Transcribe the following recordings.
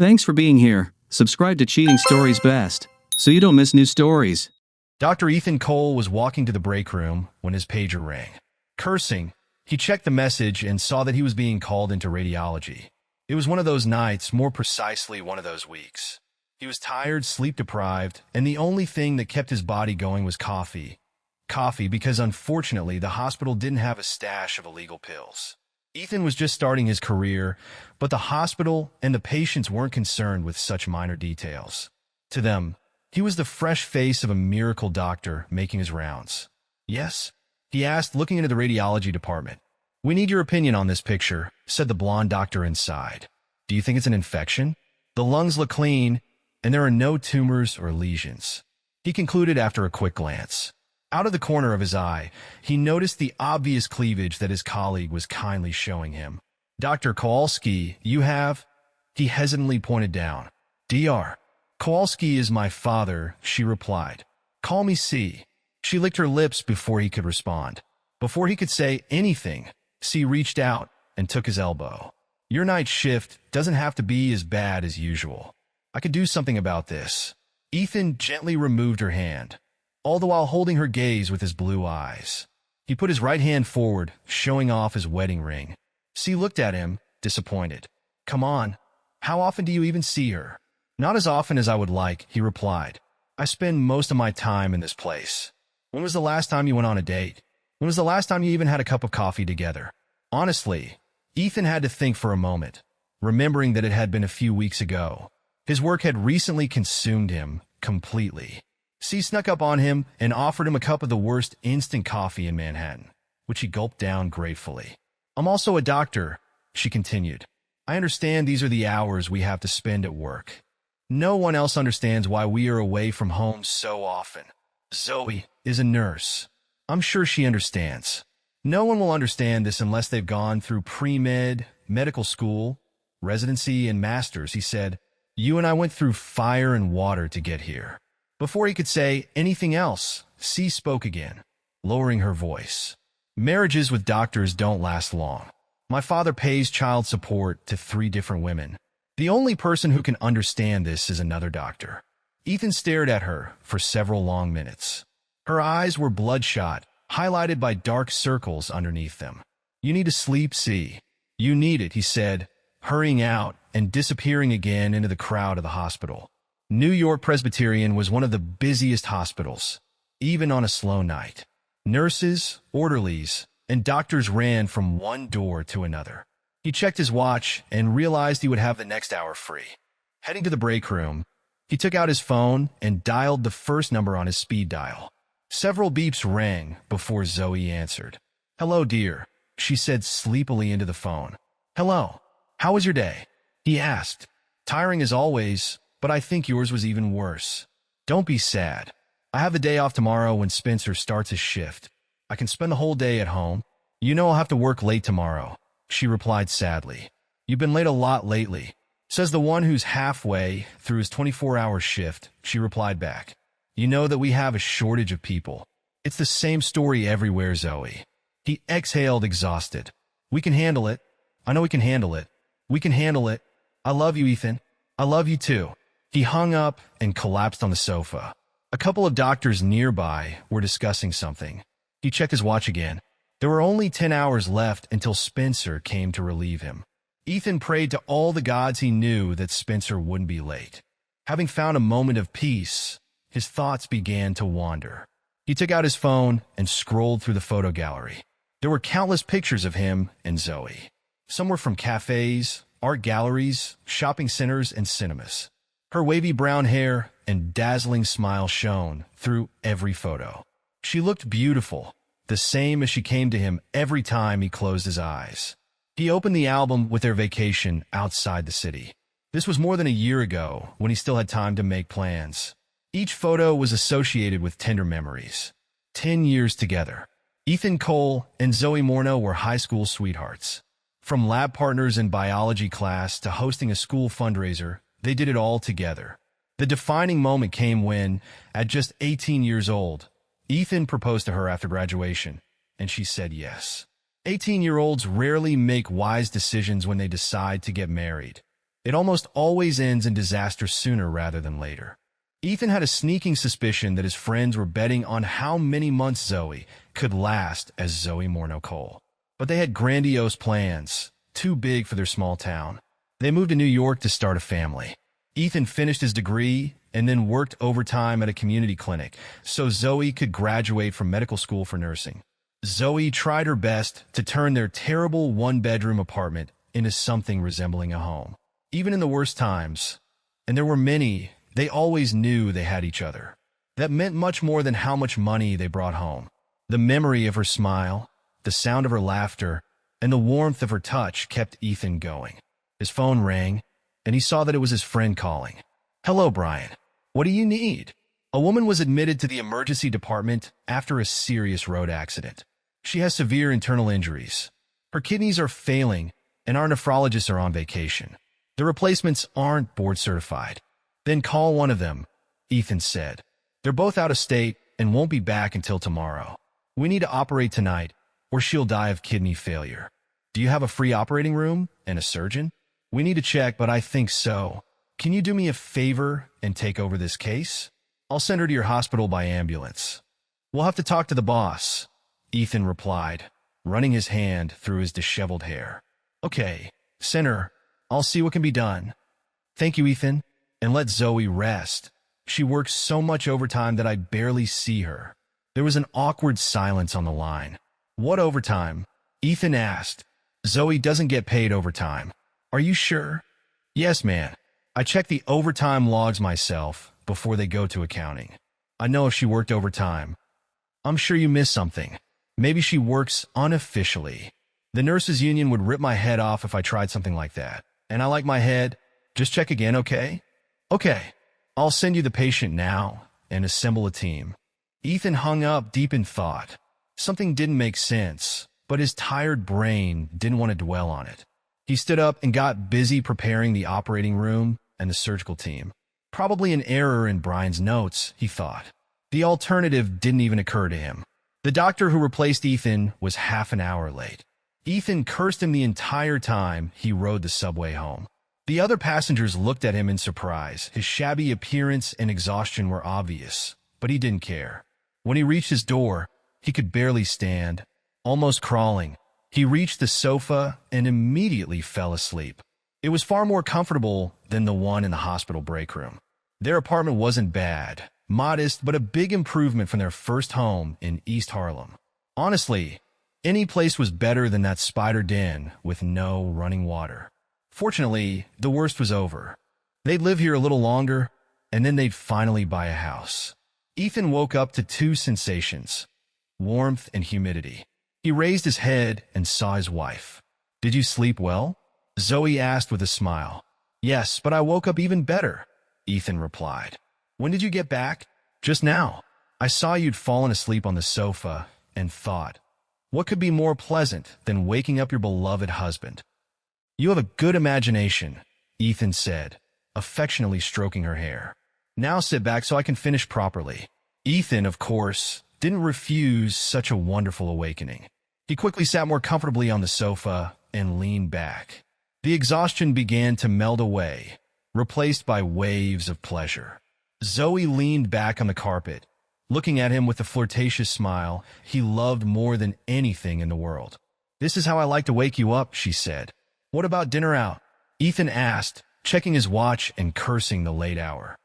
Thanks for being here. Subscribe to Cheating Stories Best, so you don't miss new stories. Dr. Ethan Cole was walking to the break room when his pager rang. Cursing, he checked the message and saw that he was being called into radiology. It was one of those nights, more precisely one of those weeks. He was tired, sleep-deprived, and the only thing that kept his body going was coffee. Coffee because, unfortunately, the hospital didn't have a stash of illegal pills. Ethan was just starting his career, but the hospital and the patients weren't concerned with such minor details. To them, he was the fresh face of a miracle doctor making his rounds. "Yes?" he asked, looking into the radiology department. "We need your opinion on this picture," said the blonde doctor inside. "Do you think it's an infection? The lungs look clean, and there are no tumors or lesions," he concluded after a quick glance. Out of the corner of his eye, he noticed the obvious cleavage that his colleague was kindly showing him. "Dr. Kowalski, you have—" He hesitantly pointed down. "Dr. Kowalski is my father," she replied. "Call me C." She licked her lips before he could respond. Before he could say anything, C reached out and took his elbow. "Your night shift doesn't have to be as bad as usual. I could do something about this." Ethan gently removed her hand, all the while holding her gaze with his blue eyes. He put his right hand forward, showing off his wedding ring. C looked at him, disappointed. "Come on. How often do you even see her?" "Not as often as I would like," he replied. "I spend most of my time in this place." "When was the last time you went on a date? When was the last time you even had a cup of coffee together?" Honestly, Ethan had to think for a moment, remembering that it had been a few weeks ago. His work had recently consumed him completely. C snuck up on him and offered him a cup of the worst instant coffee in Manhattan, which he gulped down gratefully. "I'm also a doctor," she continued. "I understand these are the hours we have to spend at work. No one else understands why we are away from home so often. Zoe is a nurse. I'm sure she understands. No one will understand this unless they've gone through pre-med, medical school, residency, and masters," he said. "You and I went through fire and water to get here." Before he could say anything else, C spoke again, lowering her voice. "Marriages with doctors don't last long. My father pays child support to 3 different women. The only person who can understand this is another doctor." Ethan stared at her for several long minutes. Her eyes were bloodshot, highlighted by dark circles underneath them. "You need to sleep, C. You need it," he said, hurrying out and disappearing again into the crowd of the hospital. New York Presbyterian was one of the busiest hospitals, even on a slow night. Nurses, orderlies, and doctors ran from one door to another. He checked his watch and realized he would have the next hour free. Heading to the break room, he took out his phone and dialed the first number on his speed dial. Several beeps rang before Zoe answered. "Hello, dear," she said sleepily into the phone. "Hello. How was your day?" he asked. "Tiring as always, but I think yours was even worse." "Don't be sad. I have a day off tomorrow when Spencer starts his shift. I can spend the whole day at home. You know I'll have to work late tomorrow," she replied sadly. "You've been late a lot lately," says the one who's halfway through his 24-hour shift, she replied back. "You know that we have a shortage of people. It's the same story everywhere, Zoe." He exhaled, exhausted. "We can handle it. I know we can handle it. We can handle it. I love you, Ethan. I love you too." He hung up and collapsed on the sofa. A couple of doctors nearby were discussing something. He checked his watch again. There were only 10 hours left until Spencer came to relieve him. Ethan prayed to all the gods he knew that Spencer wouldn't be late. Having found a moment of peace, his thoughts began to wander. He took out his phone and scrolled through the photo gallery. There were countless pictures of him and Zoe. Some were from cafes, art galleries, shopping centers, and cinemas. Her wavy brown hair and dazzling smile shone through every photo. She looked beautiful, the same as she came to him every time he closed his eyes. He opened the album with their vacation outside the city. This was more than a year ago, when he still had time to make plans. Each photo was associated with tender memories. 10 years together. Ethan Cole and Zoe Morneau were high school sweethearts. From lab partners in biology class to hosting a school fundraiser, they did it all together. The defining moment came when, at just 18 years old, Ethan proposed to her after graduation, and she said yes. 18-year-olds rarely make wise decisions when they decide to get married. It almost always ends in disaster sooner rather than later. Ethan had a sneaking suspicion that his friends were betting on how many months Zoe could last as Zoe Morneau-Cole. But they had grandiose plans, too big for their small town. They moved to New York to start a family. Ethan finished his degree and then worked overtime at a community clinic so Zoe could graduate from medical school for nursing. Zoe tried her best to turn their terrible one-bedroom apartment into something resembling a home. Even in the worst times, and there were many, they always knew they had each other. That meant much more than how much money they brought home. The memory of her smile, the sound of her laughter, and the warmth of her touch kept Ethan going. His phone rang, and he saw that it was his friend calling. "Hello, Brian. What do you need?" A woman was admitted to the emergency department after a serious road accident. She has severe internal injuries. Her kidneys are failing, and our nephrologists are on vacation. The replacements aren't board certified. "Then call one of them," Ethan said. "They're both out of state and won't be back until tomorrow. We need to operate tonight, or she'll die of kidney failure. Do you have a free operating room and a surgeon?" "We need to check, but I think so. Can you do me a favor and take over this case? I'll send her to your hospital by ambulance." "We'll have to talk to the boss," Ethan replied, running his hand through his disheveled hair. "Okay, send her. I'll see what can be done." "Thank you, Ethan. And let Zoe rest. She works so much overtime that I barely see her." There was an awkward silence on the line. "What overtime?" Ethan asked. "Zoe doesn't get paid overtime." "Are you sure?" "Yes, man. I check the overtime logs myself before they go to accounting. I know if she worked overtime." "I'm sure you missed something. Maybe she works unofficially. The nurses union would rip my head off if I tried something like that. And I like my head. Just check again, okay?" "Okay. I'll send you the patient now and assemble a team." Ethan hung up deep in thought. Something didn't make sense, but his tired brain didn't want to dwell on it. He stood up and got busy preparing the operating room and the surgical team. Probably an error in Brian's notes, he thought. The alternative didn't even occur to him. The doctor who replaced Ethan was half an hour late. Ethan cursed him the entire time he rode the subway home. The other passengers looked at him in surprise. His shabby appearance and exhaustion were obvious, but he didn't care. When he reached his door, he could barely stand. Almost crawling, he reached the sofa and immediately fell asleep. It was far more comfortable than the one in the hospital break room. Their apartment wasn't bad, modest, but a big improvement from their first home in East Harlem. Honestly, any place was better than that spider den with no running water. Fortunately, the worst was over. They'd live here a little longer, and then they'd finally buy a house. Ethan woke up to two sensations: warmth and humidity. He raised his head and saw his wife. "Did you sleep well?" Zoe asked with a smile. "Yes, but I woke up even better," Ethan replied. "When did you get back?" "Just now. I saw you'd fallen asleep on the sofa and thought, what could be more pleasant than waking up your beloved husband?" "You have a good imagination," Ethan said, affectionately stroking her hair. "Now sit back so I can finish properly." Ethan, of course, didn't refuse such a wonderful awakening. He quickly sat more comfortably on the sofa and leaned back. The exhaustion began to melt away, replaced by waves of pleasure. Zoe leaned back on the carpet, looking at him with a flirtatious smile he loved more than anything in the world. "This is how I like to wake you up," she said. "What about dinner out?" Ethan asked, checking his watch and cursing the late hour.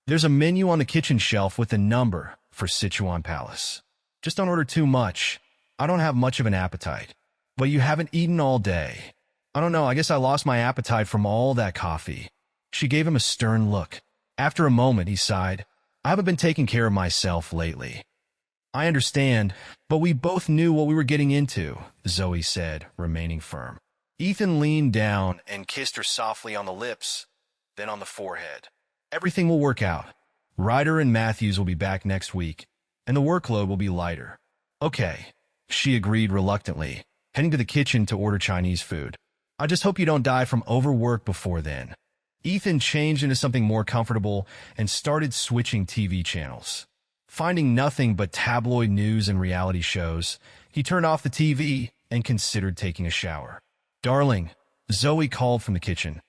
"There's a menu on the kitchen shelf with a number for Sichuan Palace. Just don't order too much. I don't have much of an appetite." "But you haven't eaten all day." "I don't know, I guess I lost my appetite from all that coffee." She gave him a stern look. After a moment, he sighed. "I haven't been taking care of myself lately." "I understand, but we both knew what we were getting into," Zoe said, remaining firm. Ethan leaned down and kissed her softly on the lips, then on the forehead. "Everything will work out. Ryder and Matthews will be back next week, and the workload will be lighter." "Okay," she agreed reluctantly, heading to the kitchen to order Chinese food. "I just hope you don't die from overwork before then." Ethan changed into something more comfortable and started switching TV channels. Finding nothing but tabloid news and reality shows, he turned off the TV and considered taking a shower. "Darling," Zoe called from the kitchen.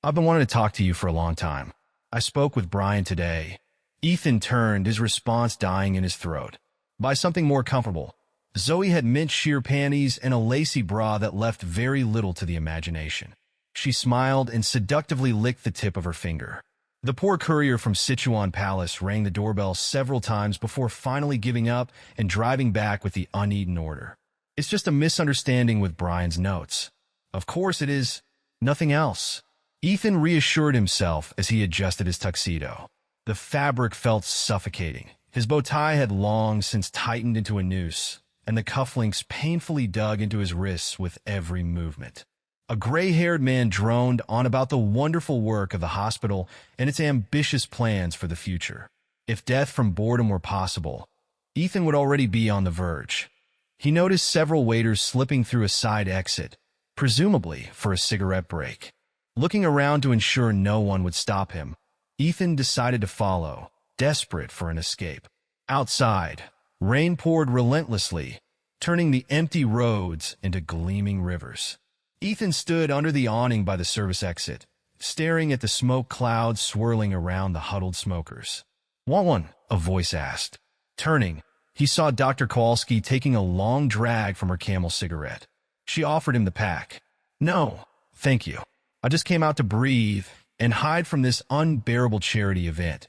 I've been wanting to talk to you for a long time. I spoke with Brian today. Ethan turned, his response dying in his throat. Buy something more comfortable. Zoe had mint sheer panties and a lacy bra that left very little to the imagination. She smiled and seductively licked the tip of her finger. The poor courier from Sichuan Palace rang the doorbell several times before finally giving up and driving back with the uneaten order. It's just a misunderstanding with Brian's notes. Of course it is. Nothing else. Ethan reassured himself as he adjusted his tuxedo. The fabric felt suffocating. His bow tie had long since tightened into a noose, and the cufflinks painfully dug into his wrists with every movement. A gray-haired man droned on about the wonderful work of the hospital and its ambitious plans for the future. If death from boredom were possible, Ethan would already be on the verge. He noticed several waiters slipping through a side exit, presumably for a cigarette break. Looking around to ensure no one would stop him, Ethan decided to follow, desperate for an escape. Outside, rain poured relentlessly, turning the empty roads into gleaming rivers. Ethan stood under the awning by the service exit, staring at the smoke clouds swirling around the huddled smokers. "Want one?" a voice asked. Turning, he saw Dr. Kowalski taking a long drag from her Camel cigarette. She offered him the pack. "No, thank you. I just came out to breathe and hide from this unbearable charity event,"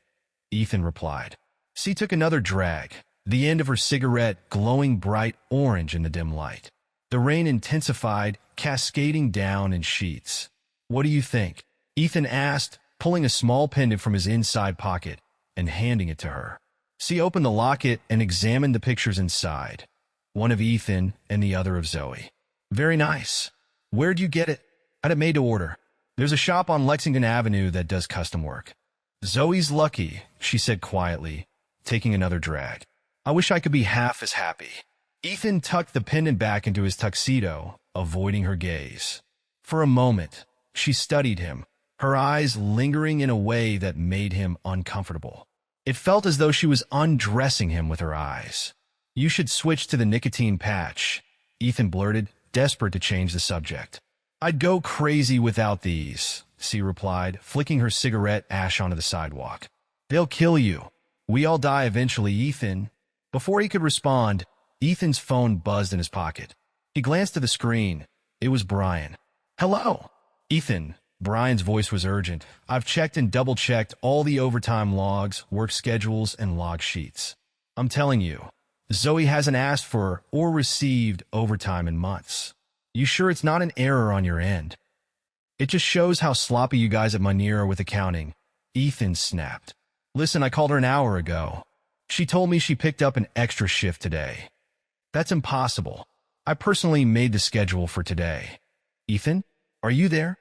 Ethan replied. She took another drag, the end of her cigarette glowing bright orange in the dim light. The rain intensified, cascading down in sheets. "What do you think?" Ethan asked, pulling a small pendant from his inside pocket and handing it to her. She opened the locket and examined the pictures inside, one of Ethan and the other of Zoe. "Very nice. Where'd you get it?" "I had it made to order. There's a shop on Lexington Avenue that does custom work." "Zoe's lucky," she said quietly, taking another drag. "I wish I could be half as happy." Ethan tucked the pendant back into his tuxedo, avoiding her gaze. For a moment, she studied him, her eyes lingering in a way that made him uncomfortable. It felt as though she was undressing him with her eyes. "You should switch to the nicotine patch," Ethan blurted, desperate to change the subject. "I'd go crazy without these," she replied, flicking her cigarette ash onto the sidewalk. "They'll kill you. We all die eventually, Ethan." Before he could respond, Ethan's phone buzzed in his pocket. He glanced at the screen. It was Brian. "Hello." "Ethan." Brian's voice was urgent. "I've checked and double-checked all the overtime logs, work schedules, and log sheets. I'm telling you, Zoe hasn't asked for or received overtime in months. You sure it's not an error on your end?" "It just shows how sloppy you guys at Munir are with accounting," Ethan snapped. "Listen, I called her an hour ago. She told me she picked up an extra shift today. That's impossible. I personally made the schedule for today." "Ethan, are you there?"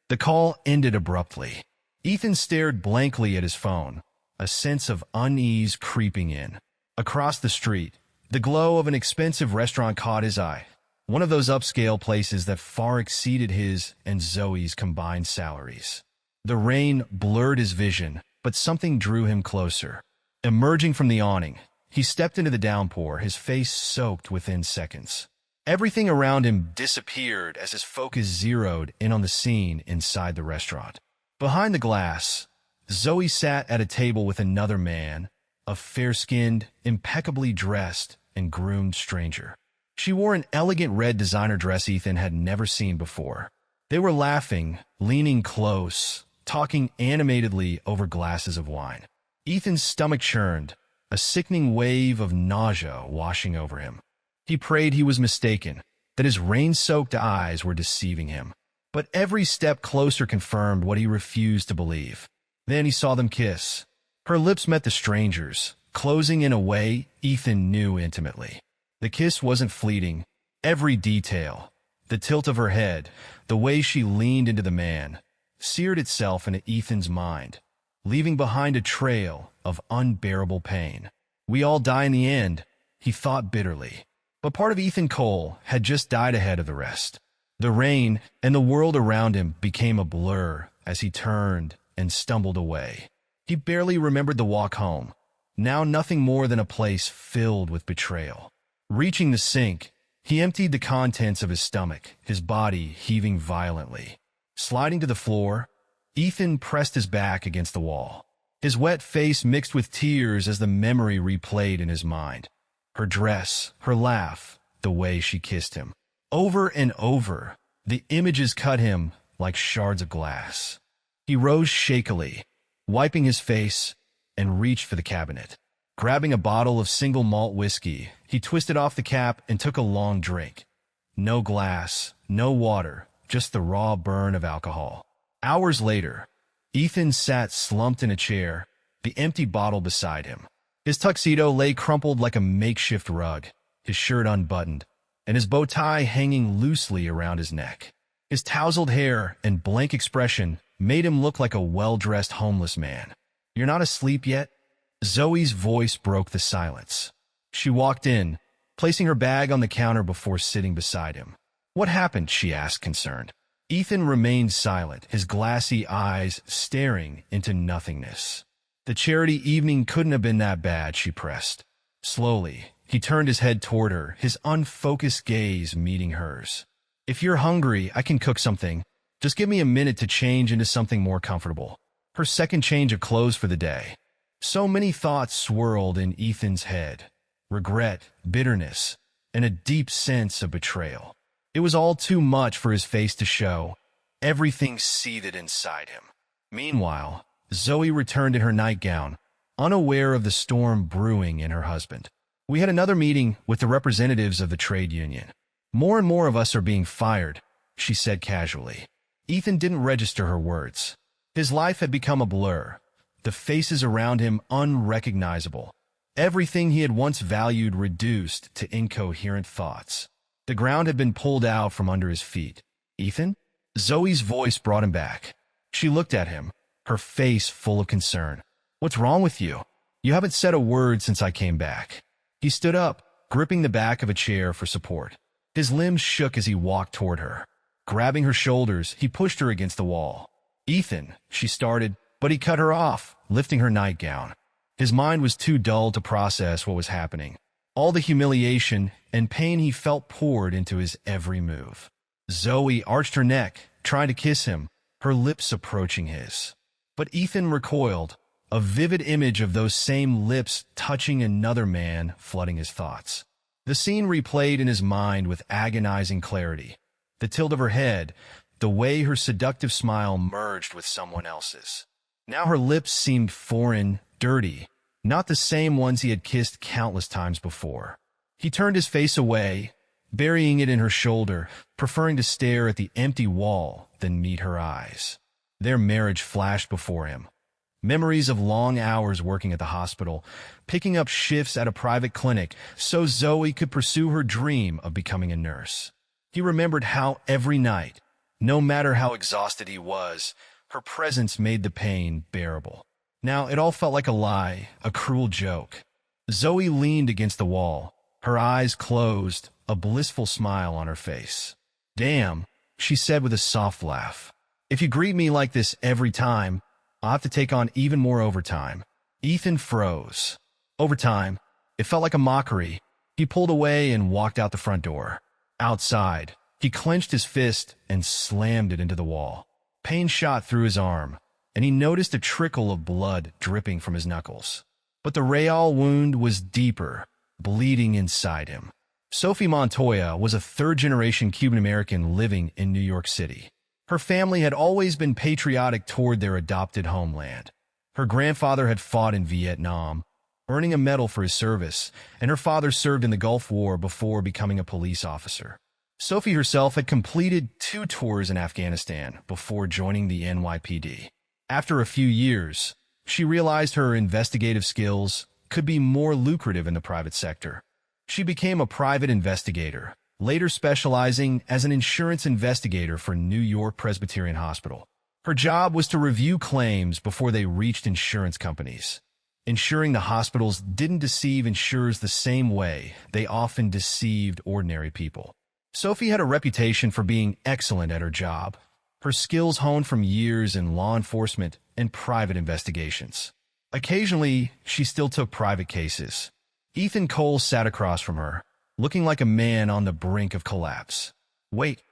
The call ended abruptly. Ethan stared blankly at his phone, a sense of unease creeping in. Across the street, the glow of an expensive restaurant caught his eye, one of those upscale places that far exceeded his and Zoe's combined salaries. The rain blurred his vision, but something drew him closer. Emerging from the awning, he stepped into the downpour, his face soaked within seconds. Everything around him disappeared as his focus zeroed in on the scene inside the restaurant. Behind the glass, Zoe sat at a table with another man, a fair-skinned, impeccably dressed, and groomed stranger. She wore an elegant red designer dress Ethan had never seen before. They were laughing, leaning close, talking animatedly over glasses of wine. Ethan's stomach churned, a sickening wave of nausea washing over him. He prayed he was mistaken, that his rain-soaked eyes were deceiving him. But every step closer confirmed what he refused to believe. Then he saw them kiss. Her lips met the stranger's, closing in a way Ethan knew intimately. The kiss wasn't fleeting. Every detail, the tilt of her head, the way she leaned into the man, seared itself into Ethan's mind, leaving behind a trail of unbearable pain. "We all die in the end," he thought bitterly. But part of Ethan Cole had just died ahead of the rest. The rain and the world around him became a blur as he turned and stumbled away. He barely remembered the walk home, now nothing more than a place filled with betrayal. Reaching the sink, he emptied the contents of his stomach, his body heaving violently. Sliding to the floor, Ethan pressed his back against the wall. His wet face mixed with tears as the memory replayed in his mind. Her dress, her laugh, the way she kissed him. Over and over, the images cut him like shards of glass. He rose shakily, wiping his face, and reached for the cabinet. Grabbing a bottle of single malt whiskey, he twisted off the cap and took a long drink. No glass, no water, just the raw burn of alcohol. Hours later, Ethan sat slumped in a chair, the empty bottle beside him. His tuxedo lay crumpled like a makeshift rug, his shirt unbuttoned, and his bow tie hanging loosely around his neck. His tousled hair and blank expression made him look like a well-dressed homeless man. "You're not asleep yet?" Zoe's voice broke the silence. She walked in, placing her bag on the counter before sitting beside him. "What happened?" she asked, concerned. Ethan remained silent, his glassy eyes staring into nothingness. "The charity evening couldn't have been that bad," she pressed. Slowly, he turned his head toward her, his unfocused gaze meeting hers. "If you're hungry, I can cook something. Just give me a minute to change into something more comfortable." Her second change of clothes for the day. So many thoughts swirled in Ethan's head. Regret, bitterness, and a deep sense of betrayal. It was all too much for his face to show. Everything seethed inside him. Meanwhile, Zoe returned in her nightgown, unaware of the storm brewing in her husband. "We had another meeting with the representatives of the trade union. More and more of us are being fired," she said casually. Ethan didn't register her words. His life had become a blur, the faces around him unrecognizable. Everything he had once valued reduced to incoherent thoughts. The ground had been pulled out from under his feet. "Ethan?" Zoe's voice brought him back. She looked at him, her face full of concern. "What's wrong with you? You haven't said a word since I came back." He stood up, gripping the back of a chair for support. His limbs shook as he walked toward her. Grabbing her shoulders, he pushed her against the wall. "Ethan," she started, but he cut her off, lifting her nightgown. His mind was too dull to process what was happening. All the humiliation and pain he felt poured into his every move. Zoe arched her neck, trying to kiss him, her lips approaching his. But Ethan recoiled, a vivid image of those same lips touching another man flooding his thoughts. The scene replayed in his mind with agonizing clarity. The tilt of her head, the way her seductive smile merged with someone else's. Now her lips seemed foreign, dirty, not the same ones he had kissed countless times before. He turned his face away, burying it in her shoulder, preferring to stare at the empty wall than meet her eyes. Their marriage flashed before him. Memories of long hours working at the hospital, picking up shifts at a private clinic so Zoe could pursue her dream of becoming a nurse. He remembered how every night, no matter how exhausted he was, her presence made the pain bearable. Now it all felt like a lie, a cruel joke. Zoe leaned against the wall, her eyes closed, a blissful smile on her face. "Damn," she said with a soft laugh. "If you greet me like this every time, I'll have to take on even more overtime." Ethan froze. Overtime. It felt like a mockery. He pulled away and walked out the front door. Outside, he clenched his fist and slammed it into the wall. Pain shot through his arm, and he noticed a trickle of blood dripping from his knuckles. But the Real wound was deeper, bleeding inside him. Sophie Montoya was a third-generation Cuban-American living in New York City. Her family had always been patriotic toward their adopted homeland. Her grandfather had fought in Vietnam, earning a medal for his service, and her father served in the Gulf War before becoming a police officer. Sophie herself had completed 2 tours in Afghanistan before joining the NYPD. After a few years, she realized her investigative skills could be more lucrative in the private sector. She became a private investigator, later specializing as an insurance investigator for New York Presbyterian Hospital. Her job was to review claims before they reached insurance companies, ensuring the hospitals didn't deceive insurers the same way they often deceived ordinary people. Sophie had a reputation for being excellent at her job, her skills honed from years in law enforcement and private investigations. Occasionally, she still took private cases. Ethan Cole sat across from her, looking like a man on the brink of collapse. "Wait,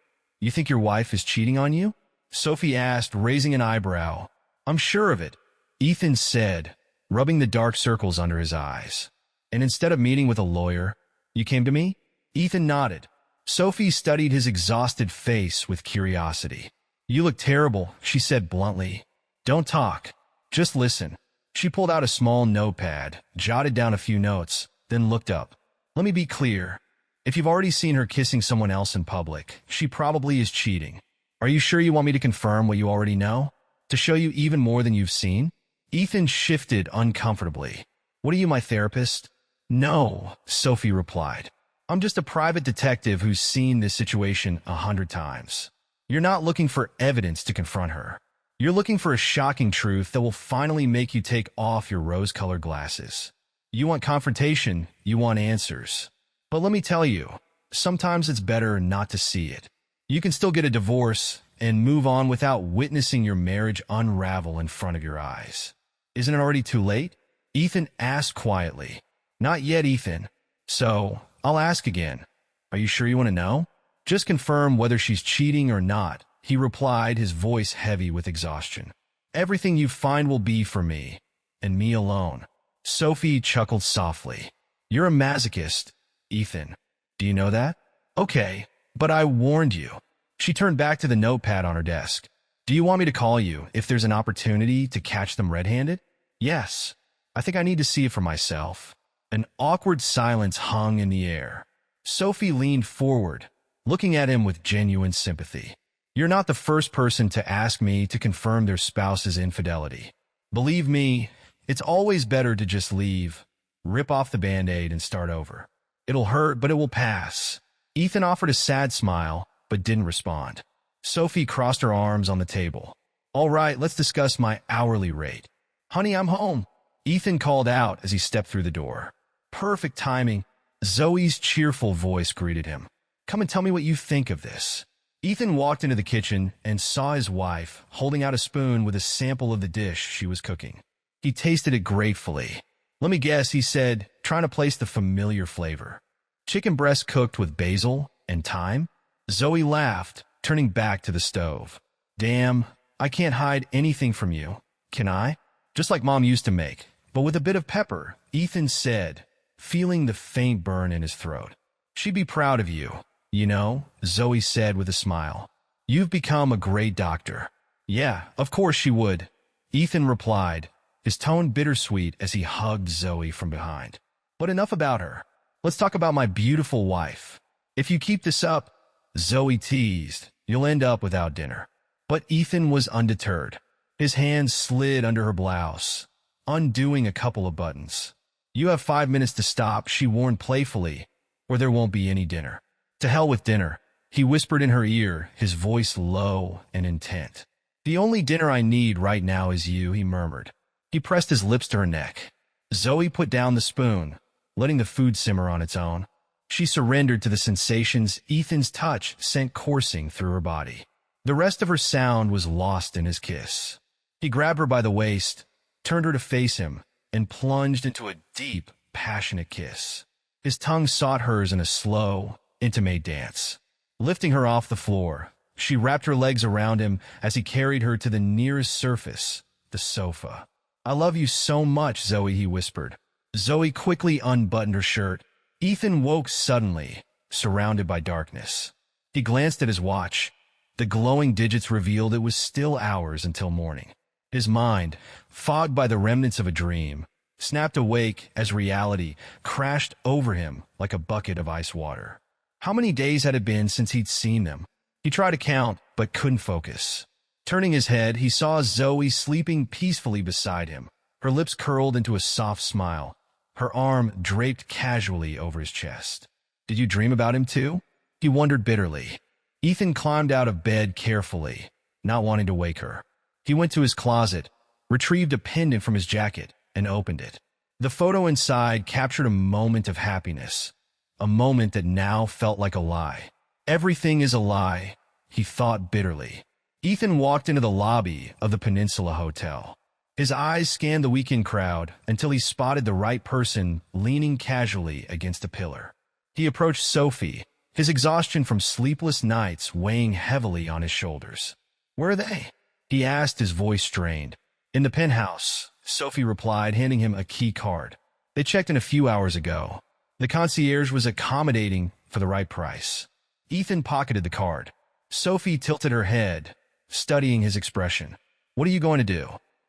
you think your wife is cheating on you?" Sophie asked, raising an eyebrow. I'm sure of it, Ethan said, rubbing the dark circles under his eyes. And instead of meeting with a lawyer, you came to me? Ethan nodded. Sophie studied his exhausted face with curiosity. You look terrible, she said bluntly. Don't talk. Just listen. She pulled out a small notepad, jotted down a few notes, then looked up. Let me be clear. If you've already seen her kissing someone else in public, she probably is cheating. Are you sure you want me to confirm what you already know? To show you even more than you've seen? Ethan shifted uncomfortably. What are you, my therapist? No, Sophie replied. I'm just a private detective who's seen this situation 100 times. You're not looking for evidence to confront her. You're looking for a shocking truth that will finally make you take off your rose-colored glasses. You want confrontation, you want answers. But let me tell you, sometimes it's better not to see it. You can still get a divorce and move on without witnessing your marriage unravel in front of your eyes. Isn't it already too late? Ethan asked quietly. Not yet, Ethan. So, I'll ask again. Are you sure you want to know? Just confirm whether she's cheating or not, he replied, his voice heavy with exhaustion. Everything you find will be for me, and me alone. Sophie chuckled softly. You're a masochist, Ethan. Do you know that? Okay, but I warned you. She turned back to the notepad on her desk. Do you want me to call you if there's an opportunity to catch them red-handed? Yes. I think I need to see it for myself. An awkward silence hung in the air. Sophie leaned forward, looking at him with genuine sympathy. You're not the first person to ask me to confirm their spouse's infidelity. Believe me, it's always better to just leave, rip off the Band-Aid and start over. It'll hurt, but it will pass. Ethan offered a sad smile, but didn't respond. Sophie crossed her arms on the table. All right, let's discuss my hourly rate. Honey, I'm home, Ethan called out as he stepped through the door. Perfect timing. Zoe's cheerful voice greeted him. Come and tell me what you think of this. Ethan walked into the kitchen and saw his wife holding out a spoon with a sample of the dish she was cooking. He tasted it gratefully. Let me guess, he said, trying to place the familiar flavor. Chicken breast cooked with basil and thyme? Zoe laughed, turning back to the stove. Damn, I can't hide anything from you, can I? Just like Mom used to make, but with a bit of pepper, Ethan said, feeling the faint burn in his throat. She'd be proud of you, you know, Zoe said with a smile. You've become a great doctor. Yeah, of course she would, Ethan replied, his tone bittersweet as he hugged Zoe from behind. But enough about her. Let's talk about my beautiful wife. If you keep this up, Zoe teased, you'll end up without dinner. But Ethan was undeterred. His hands slid under her blouse, undoing a couple of buttons. You have 5 minutes to stop, she warned playfully, or there won't be any dinner. To hell with dinner, he whispered in her ear, his voice low and intent. The only dinner I need right now is you, he murmured. He pressed his lips to her neck. Zoe put down the spoon, letting the food simmer on its own. She surrendered to the sensations Ethan's touch sent coursing through her body. The rest of her sound was lost in his kiss. He grabbed her by the waist, turned her to face him, and plunged into a deep, passionate kiss. His tongue sought hers in a slow, intimate dance. Lifting her off the floor, she wrapped her legs around him as he carried her to the nearest surface, the sofa. I love you so much, Zoe, he whispered. Zoe quickly unbuttoned her shirt. Ethan woke suddenly, surrounded by darkness. He glanced at his watch. The glowing digits revealed it was still hours until morning. His mind, fogged by the remnants of a dream, snapped awake as reality crashed over him like a bucket of ice water. How many days had it been since he'd seen them? He tried to count, but couldn't focus. Turning his head, he saw Zoe sleeping peacefully beside him, her lips curled into a soft smile, her arm draped casually over his chest. Did you dream about him too? He wondered bitterly. Ethan climbed out of bed carefully, not wanting to wake her. He went to his closet, retrieved a pendant from his jacket, and opened it. The photo inside captured a moment of happiness, a moment that now felt like a lie. Everything is a lie, he thought bitterly. Ethan walked into the lobby of the Peninsula Hotel. His eyes scanned the weekend crowd until he spotted the right person leaning casually against a pillar. He approached Sophie, his exhaustion from sleepless nights weighing heavily on his shoulders. Where are they? He asked, his voice strained. In the penthouse, Sophie replied, handing him a key card. They checked in a few hours ago. The concierge was accommodating for the right price. Ethan pocketed the card. Sophie tilted her head, studying his expression. What are you going to do?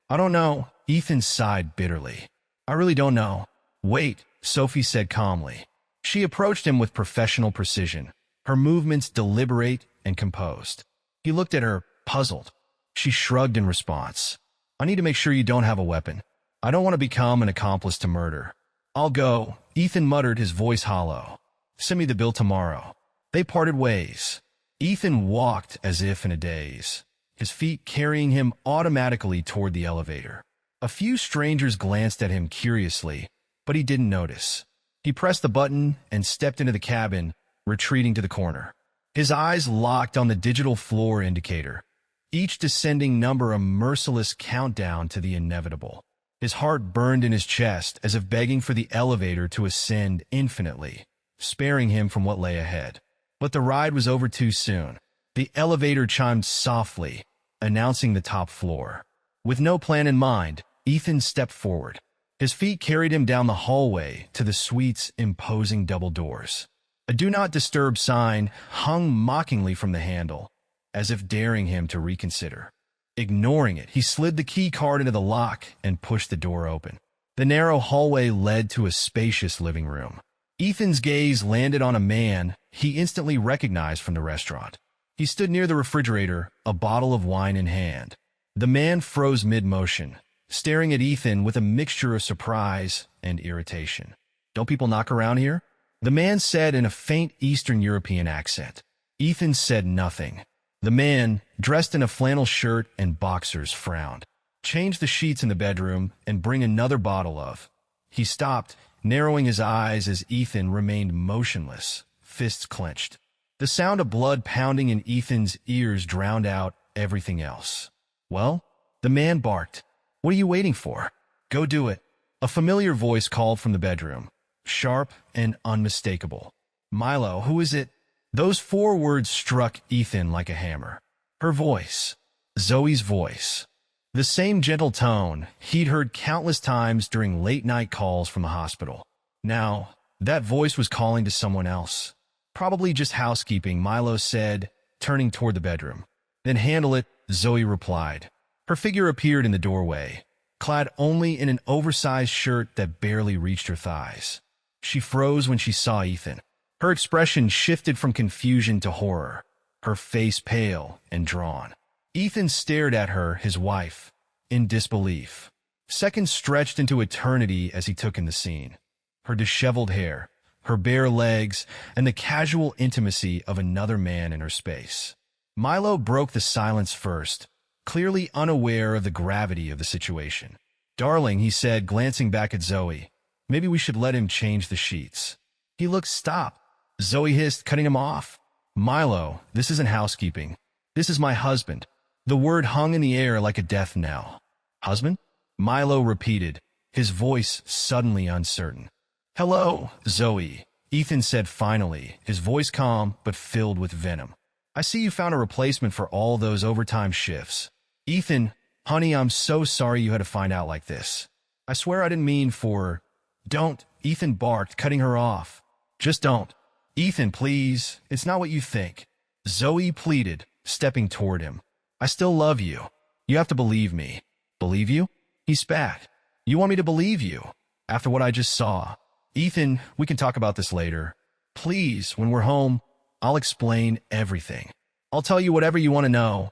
I don't know. Ethan sighed bitterly. I really don't know. Wait, Sophie said calmly. She approached him with professional precision, her movements deliberate and composed. He looked at her, puzzled. She shrugged in response. I need to make sure you don't have a weapon. I don't want to become an accomplice to murder. I'll go, Ethan muttered, his voice hollow. Send me the bill tomorrow. They parted ways. Ethan walked as if in a daze, his feet carrying him automatically toward the elevator. A few strangers glanced at him curiously, but he didn't notice. He pressed the button and stepped into the cabin, retreating to the corner. His eyes locked on the digital floor indicator, each descending number a merciless countdown to the inevitable. His heart burned in his chest as if begging for the elevator to ascend infinitely, sparing him from what lay ahead. But the ride was over too soon. The elevator chimed softly, announcing the top floor. With no plan in mind, Ethan stepped forward. His feet carried him down the hallway to the suite's imposing double doors. A do not disturb sign hung mockingly from the handle, as if daring him to reconsider. Ignoring it, he slid the key card into the lock and pushed the door open. The narrow hallway led to a spacious living room. Ethan's gaze landed on a man he instantly recognized from the restaurant. He stood near the refrigerator, a bottle of wine in hand. The man froze mid-motion, staring at Ethan with a mixture of surprise and irritation. Don't people knock around here? The man said in a faint Eastern European accent. Ethan said nothing. The man, dressed in a flannel shirt and boxers, frowned. Change the sheets in the bedroom and bring another bottle of. He stopped, narrowing his eyes as Ethan remained motionless, fists clenched. The sound of blood pounding in Ethan's ears drowned out everything else. Well, the man barked. What are you waiting for? Go do it. A familiar voice called from the bedroom, sharp and unmistakable. Milo, who is it? Those 4 words struck Ethan like a hammer. Her voice. Zoe's voice. The same gentle tone he'd heard countless times during late-night calls from the hospital. Now, that voice was calling to someone else. Probably just housekeeping, Milo said, turning toward the bedroom. Then handle it, Zoe replied. Her figure appeared in the doorway, clad only in an oversized shirt that barely reached her thighs. She froze when she saw Ethan. Her expression shifted from confusion to horror, her face pale and drawn. Ethan stared at her, his wife, in disbelief. Seconds stretched into eternity as he took in the scene. Her disheveled hair, her bare legs, and the casual intimacy of another man in her space. Milo broke the silence first, clearly unaware of the gravity of the situation. Darling, he said, glancing back at Zoe, maybe we should let him change the sheets. He looked stopped. Zoe hissed, cutting him off. Milo, this isn't housekeeping. This is my husband. The word hung in the air like a death knell. Husband? Milo repeated, his voice suddenly uncertain. Hello, Zoe, Ethan said finally, his voice calm but filled with venom. I see you found a replacement for all those overtime shifts. Ethan, honey, I'm so sorry you had to find out like this. I swear I didn't mean for... Don't, Ethan barked, cutting her off. Just don't. Ethan, please, it's not what you think. Zoe pleaded, stepping toward him. I still love you. You have to believe me. Believe you? He spat. You want me to believe you? After what I just saw. Ethan, we can talk about this later. Please, when we're home, I'll explain everything. I'll tell you whatever you want to know.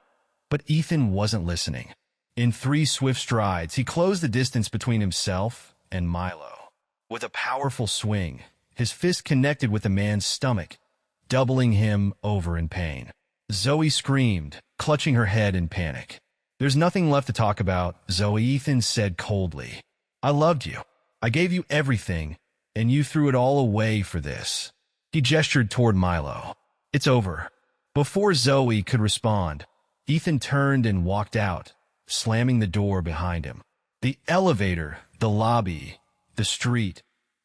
But Ethan wasn't listening. In 3 swift strides, he closed the distance between himself and Milo. With a powerful swing, his fist connected with the man's stomach, doubling him over in pain. Zoe screamed, clutching her head in panic. There's nothing left to talk about, Zoe, Ethan said coldly. I loved you. I gave you everything, and you threw it all away for this. He gestured toward Milo. It's over. Before Zoe could respond, Ethan turned and walked out, slamming the door behind him. The elevator, the lobby, the street,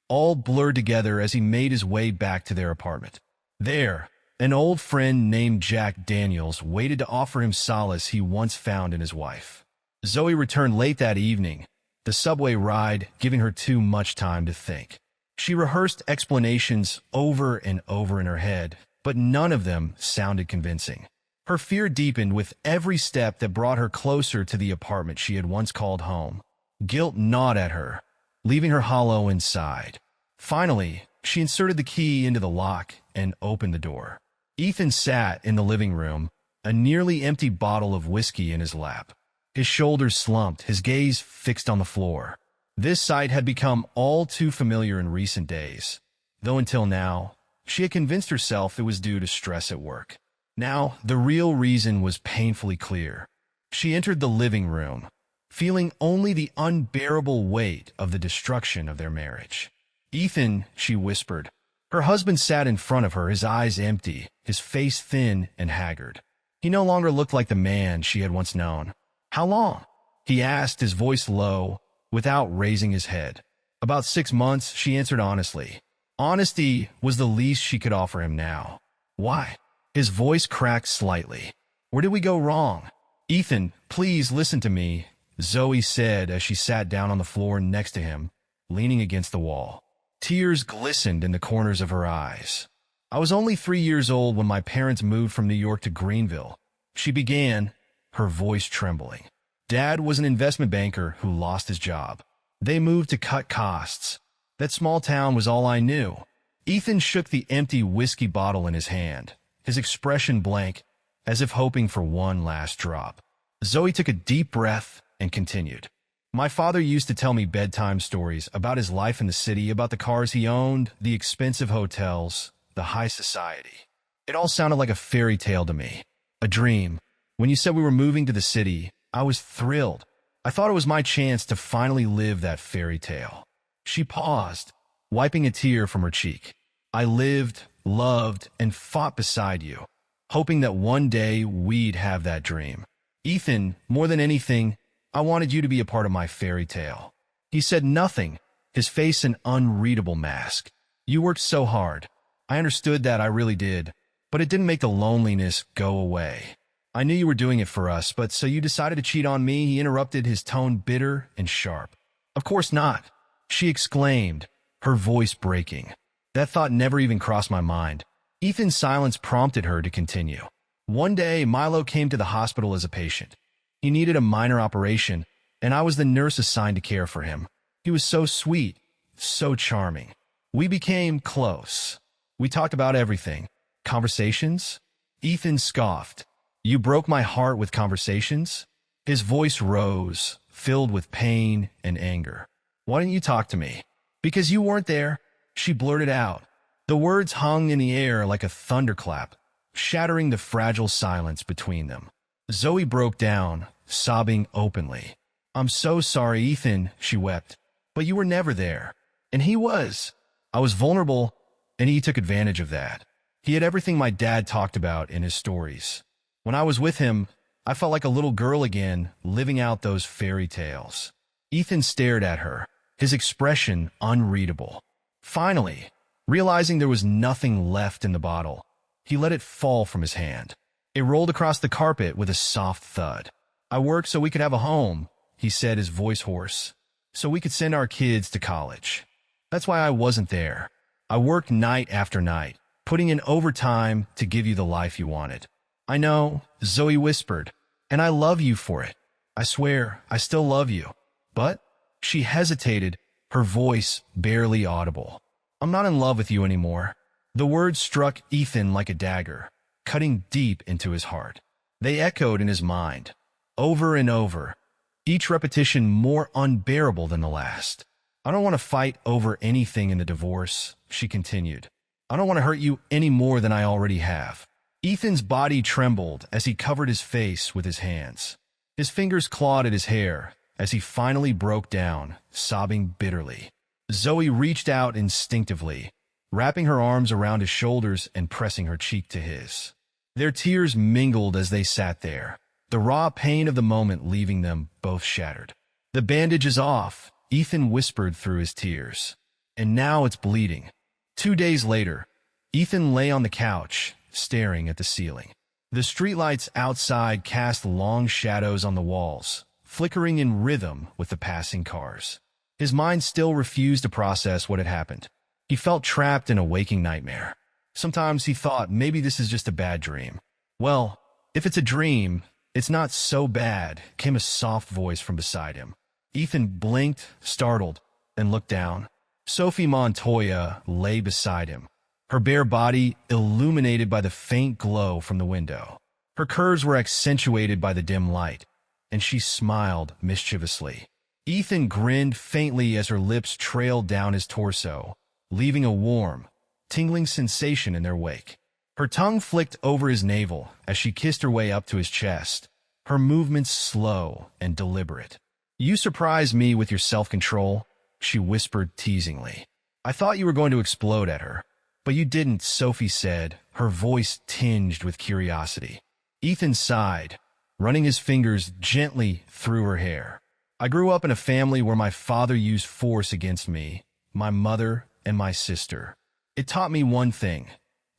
all blurred together as he made his way back to their apartment. There, An old friend named Jack Daniels waited to offer him solace he once found in his wife. Zoe returned late that evening, the subway ride giving her too much time to think. She rehearsed explanations over and over in her head, but none of them sounded convincing. Her fear deepened with every step that brought her closer to the apartment she had once called home. Guilt gnawed at her, leaving her hollow inside. Finally, she inserted the key into the lock and opened the door. Ethan sat in the living room, a nearly empty bottle of whiskey in his lap. His shoulders slumped, his gaze fixed on the floor. This sight had become all too familiar in recent days, though until now, she had convinced herself it was due to stress at work. Now, the real reason was painfully clear. She entered the living room, feeling only the unbearable weight of the destruction of their marriage. "Ethan," she whispered. Her husband sat in front of her, his eyes empty, his face thin and haggard. He no longer looked like the man she had once known. "How long?" he asked, his voice low, without raising his head. "About 6 months," she answered honestly. Honesty was the least she could offer him now. "Why?" His voice cracked slightly. "Where did we go wrong?" "Ethan, please listen to me," Zoe said as she sat down on the floor next to him, leaning against the wall. Tears glistened in the corners of her eyes. "I was only 3 years old when my parents moved from New York to Greenville," she began, her voice trembling. "Dad was an investment banker who lost his job. They moved to cut costs. That small town was all I knew." Ethan shook the empty whiskey bottle in his hand, his expression blank, as if hoping for one last drop. Zoe took a deep breath and continued. "My father used to tell me bedtime stories about his life in the city, about the cars he owned, the expensive hotels, the high society. It all sounded like a fairy tale to me, a dream. When you said we were moving to the city, I was thrilled. I thought it was my chance to finally live that fairy tale." She paused, wiping a tear from her cheek. "I lived, loved, and fought beside you, hoping that one day we'd have that dream. Ethan, more than anything, I wanted you to be a part of my fairy tale." He said nothing, his face an unreadable mask. "You worked so hard. I understood that, I really did. But it didn't make the loneliness go away. I knew you were doing it for us, but so you decided to cheat on me?" He interrupted, his tone bitter and sharp. "Of course not," she exclaimed, her voice breaking. "That thought never even crossed my mind." Ethan's silence prompted her to continue. "One day, Milo came to the hospital as a patient. He needed a minor operation, and I was the nurse assigned to care for him. He was so sweet, so charming. We became close. We talked about everything. Conversations?" Ethan scoffed. "You broke my heart with conversations?" His voice rose, filled with pain and anger. "Why didn't you talk to me?" "Because you weren't there," she blurted out. The words hung in the air like a thunderclap, shattering the fragile silence between them. Zoe broke down, sobbing openly. "I'm so sorry, Ethan," she wept. "But you were never there. And he was. I was vulnerable, and he took advantage of that. He had everything my dad talked about in his stories. When I was with him, I felt like a little girl again, living out those fairy tales." Ethan stared at her, his expression unreadable. Finally, realizing there was nothing left in the bottle, he let it fall from his hand. It rolled across the carpet with a soft thud. "I worked so we could have a home," he said, his voice hoarse. "So we could send our kids to college. That's why I wasn't there. I worked night after night, putting in overtime to give you the life you wanted." "I know," Zoe whispered, "and I love you for it. I swear, I still love you. But," she hesitated, her voice barely audible, "I'm not in love with you anymore." The words struck Ethan like a dagger, cutting deep into his heart. They echoed in his mind, over and over, each repetition more unbearable than the last. "I don't want to fight over anything in the divorce," she continued. "I don't want to hurt you any more than I already have." Ethan's body trembled as he covered his face with his hands. His fingers clawed at his hair as he finally broke down, sobbing bitterly. Zoe reached out instinctively, wrapping her arms around his shoulders and pressing her cheek to his. Their tears mingled as they sat there, the raw pain of the moment leaving them both shattered. "The bandage is off," Ethan whispered through his tears. "And now it's bleeding." 2 days later, Ethan lay on the couch, staring at the ceiling. The streetlights outside cast long shadows on the walls, flickering in rhythm with the passing cars. His mind still refused to process what had happened. He felt trapped in a waking nightmare. Sometimes he thought maybe this is just a bad dream. Well, if it's a dream, it's not so bad, came a soft voice from beside him. Ethan blinked, startled, and looked down. Sophie Montoya lay beside him, her bare body illuminated by the faint glow from the window. Her curves were accentuated by the dim light, and she smiled mischievously. Ethan grinned faintly as her lips trailed down his torso, leaving a warm, tingling sensation in their wake. Her tongue flicked over his navel as she kissed her way up to his chest, her movements slow and deliberate. "You surprised me with your self-control," she whispered teasingly. "I thought you were going to explode at her. But you didn't," Sophie said, her voice tinged with curiosity. Ethan sighed, running his fingers gently through her hair. "I grew up in a family where my father used force against me, my mother, and my sister. It taught me one thing: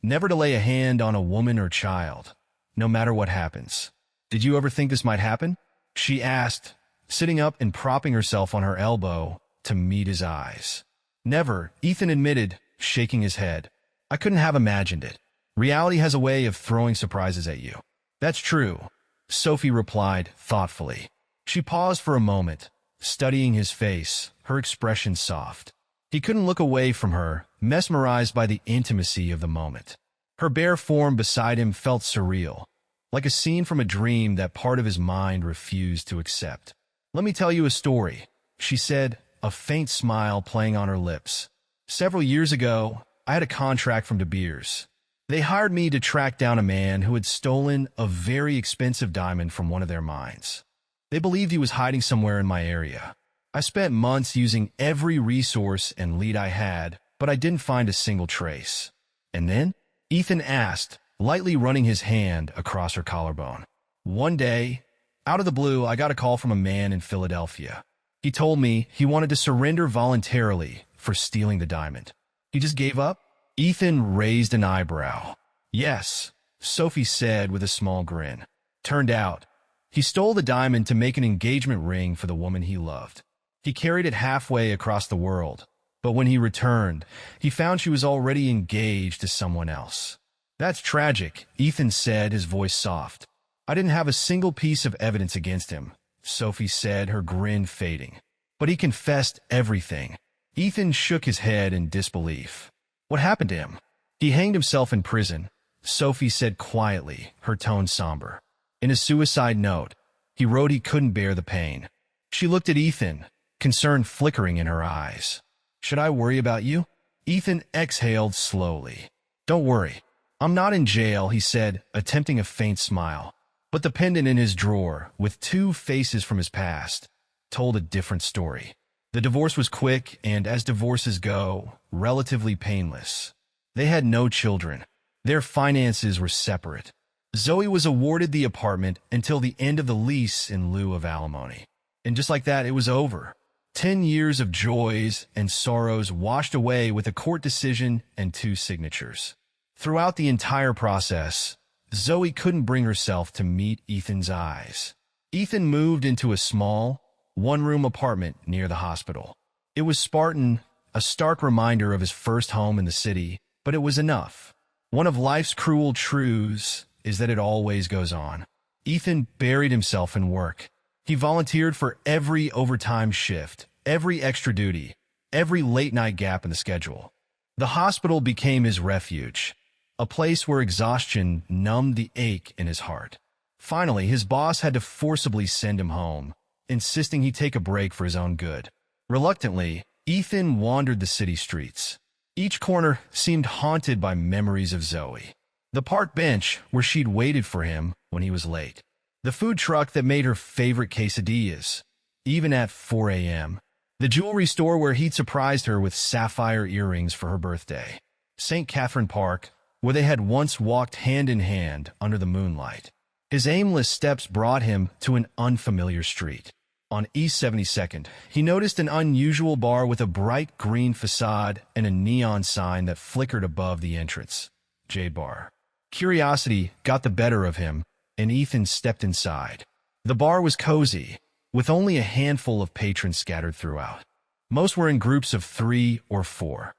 never to lay a hand on a woman or child, no matter what happens." "Did you ever think this might happen?" she asked, sitting up and propping herself on her elbow to meet his eyes. "Never," Ethan admitted, shaking his head. "I couldn't have imagined it. Reality has a way of throwing surprises at you." "That's true," Sophie replied thoughtfully. She paused for a moment, studying his face, her expression soft. He couldn't look away from her, mesmerized by the intimacy of the moment. Her bare form beside him felt surreal, like a scene from a dream that part of his mind refused to accept. "Let me tell you a story," she said, a faint smile playing on her lips. "Several years ago, I had a contract from De Beers. They hired me to track down a man who had stolen a very expensive diamond from one of their mines. They believed he was hiding somewhere in my area. I spent months using every resource and lead I had, but I didn't find a single trace." "And then?" Ethan asked, lightly running his hand across her collarbone. "One day, out of the blue, I got a call from a man in Philadelphia. He told me he wanted to surrender voluntarily for stealing the diamond." "He just gave up?" Ethan raised an eyebrow. "Yes," Sophie said with a small grin. "Turned out, he stole the diamond to make an engagement ring for the woman he loved. He carried it halfway across the world, but when he returned, he found she was already engaged to someone else." "That's tragic," Ethan said, his voice soft. "I didn't have a single piece of evidence against him," Sophie said, her grin fading. "But he confessed everything." Ethan shook his head in disbelief. "What happened to him?" "He hanged himself in prison," Sophie said quietly, her tone somber. "In a suicide note, he wrote he couldn't bear the pain." She looked at Ethan, concern flickering in her eyes. "Should I worry about you?" Ethan exhaled slowly. "Don't worry. I'm not in jail," he said, attempting a faint smile. But the pendant in his drawer, with two faces from his past, told a different story. The divorce was quick and, as divorces go, relatively painless. They had no children. Their finances were separate. Zoe was awarded the apartment until the end of the lease in lieu of alimony. And just like that, it was over. 10 years of joys and sorrows washed away with a court decision and 2 signatures. Throughout the entire process, Zoe couldn't bring herself to meet Ethan's eyes. Ethan moved into a small, one-room apartment near the hospital. It was Spartan, a stark reminder of his first home in the city, but it was enough. One of life's cruel truths is that it always goes on. Ethan buried himself in work. He volunteered for every overtime shift, every extra duty, every late-night gap in the schedule. The hospital became his refuge, a place where exhaustion numbed the ache in his heart. Finally, his boss had to forcibly send him home, insisting he take a break for his own good. Reluctantly, Ethan wandered the city streets. Each corner seemed haunted by memories of Zoe. The park bench where she'd waited for him when he was late. The food truck that made her favorite quesadillas, even at 4 a.m. The jewelry store where he'd surprised her with sapphire earrings for her birthday. St. Catherine Park, where they had once walked hand in hand under the moonlight. His aimless steps brought him to an unfamiliar street. On East 72nd, he noticed an unusual bar with a bright green facade and a neon sign that flickered above the entrance. Jade Bar. Curiosity got the better of him, and Ethan stepped inside. The bar was cozy, with only a handful of patrons scattered throughout. Most were in groups of 3 or 4.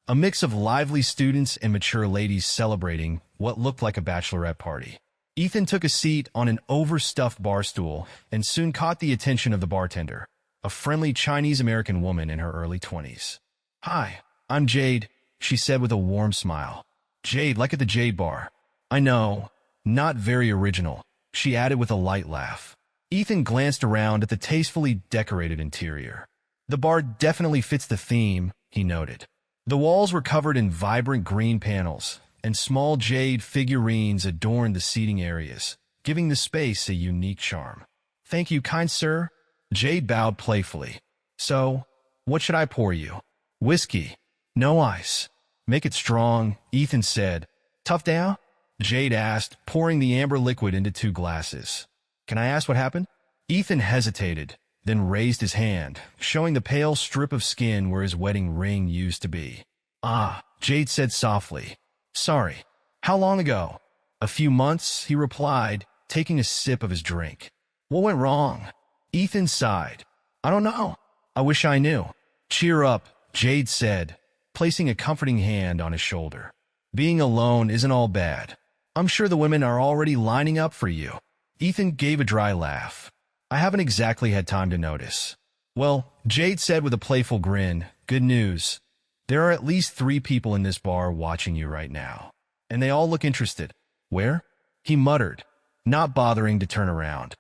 A mix of lively students and mature ladies celebrating what looked like a bachelorette party. Ethan took a seat on an overstuffed bar stool and soon caught the attention of the bartender, a friendly Chinese-American woman in her early 20s. "Hi, I'm Jade," she said with a warm smile. "Jade, like at the Jade Bar." "I know, not very original," she added with a light laugh. Ethan glanced around at the tastefully decorated interior. "The bar definitely fits the theme," he noted. The walls were covered in vibrant green panels, and small jade figurines adorned the seating areas, giving the space a unique charm. "Thank you, kind sir." Jade bowed playfully. "So, what should I pour you?" "Whiskey. No ice. Make it strong," Ethan said. "Tough down?" Jade asked, pouring the amber liquid into 2 glasses. "Can I ask what happened?" Ethan hesitated, then raised his hand, showing the pale strip of skin where his wedding ring used to be. "Ah," Jade said softly. "Sorry. How long ago?" "A few months," he replied, taking a sip of his drink. "What went wrong?" Ethan sighed. "I don't know. I wish I knew." "Cheer up," Jade said, placing a comforting hand on his shoulder. "Being alone isn't all bad. I'm sure the women are already lining up for you." Ethan gave a dry laugh. "I haven't exactly had time to notice." "Well," Jade said with a playful grin, "good news. There are at least 3 people in this bar watching you right now. And they all look interested." "Where?" he muttered, not bothering to turn around.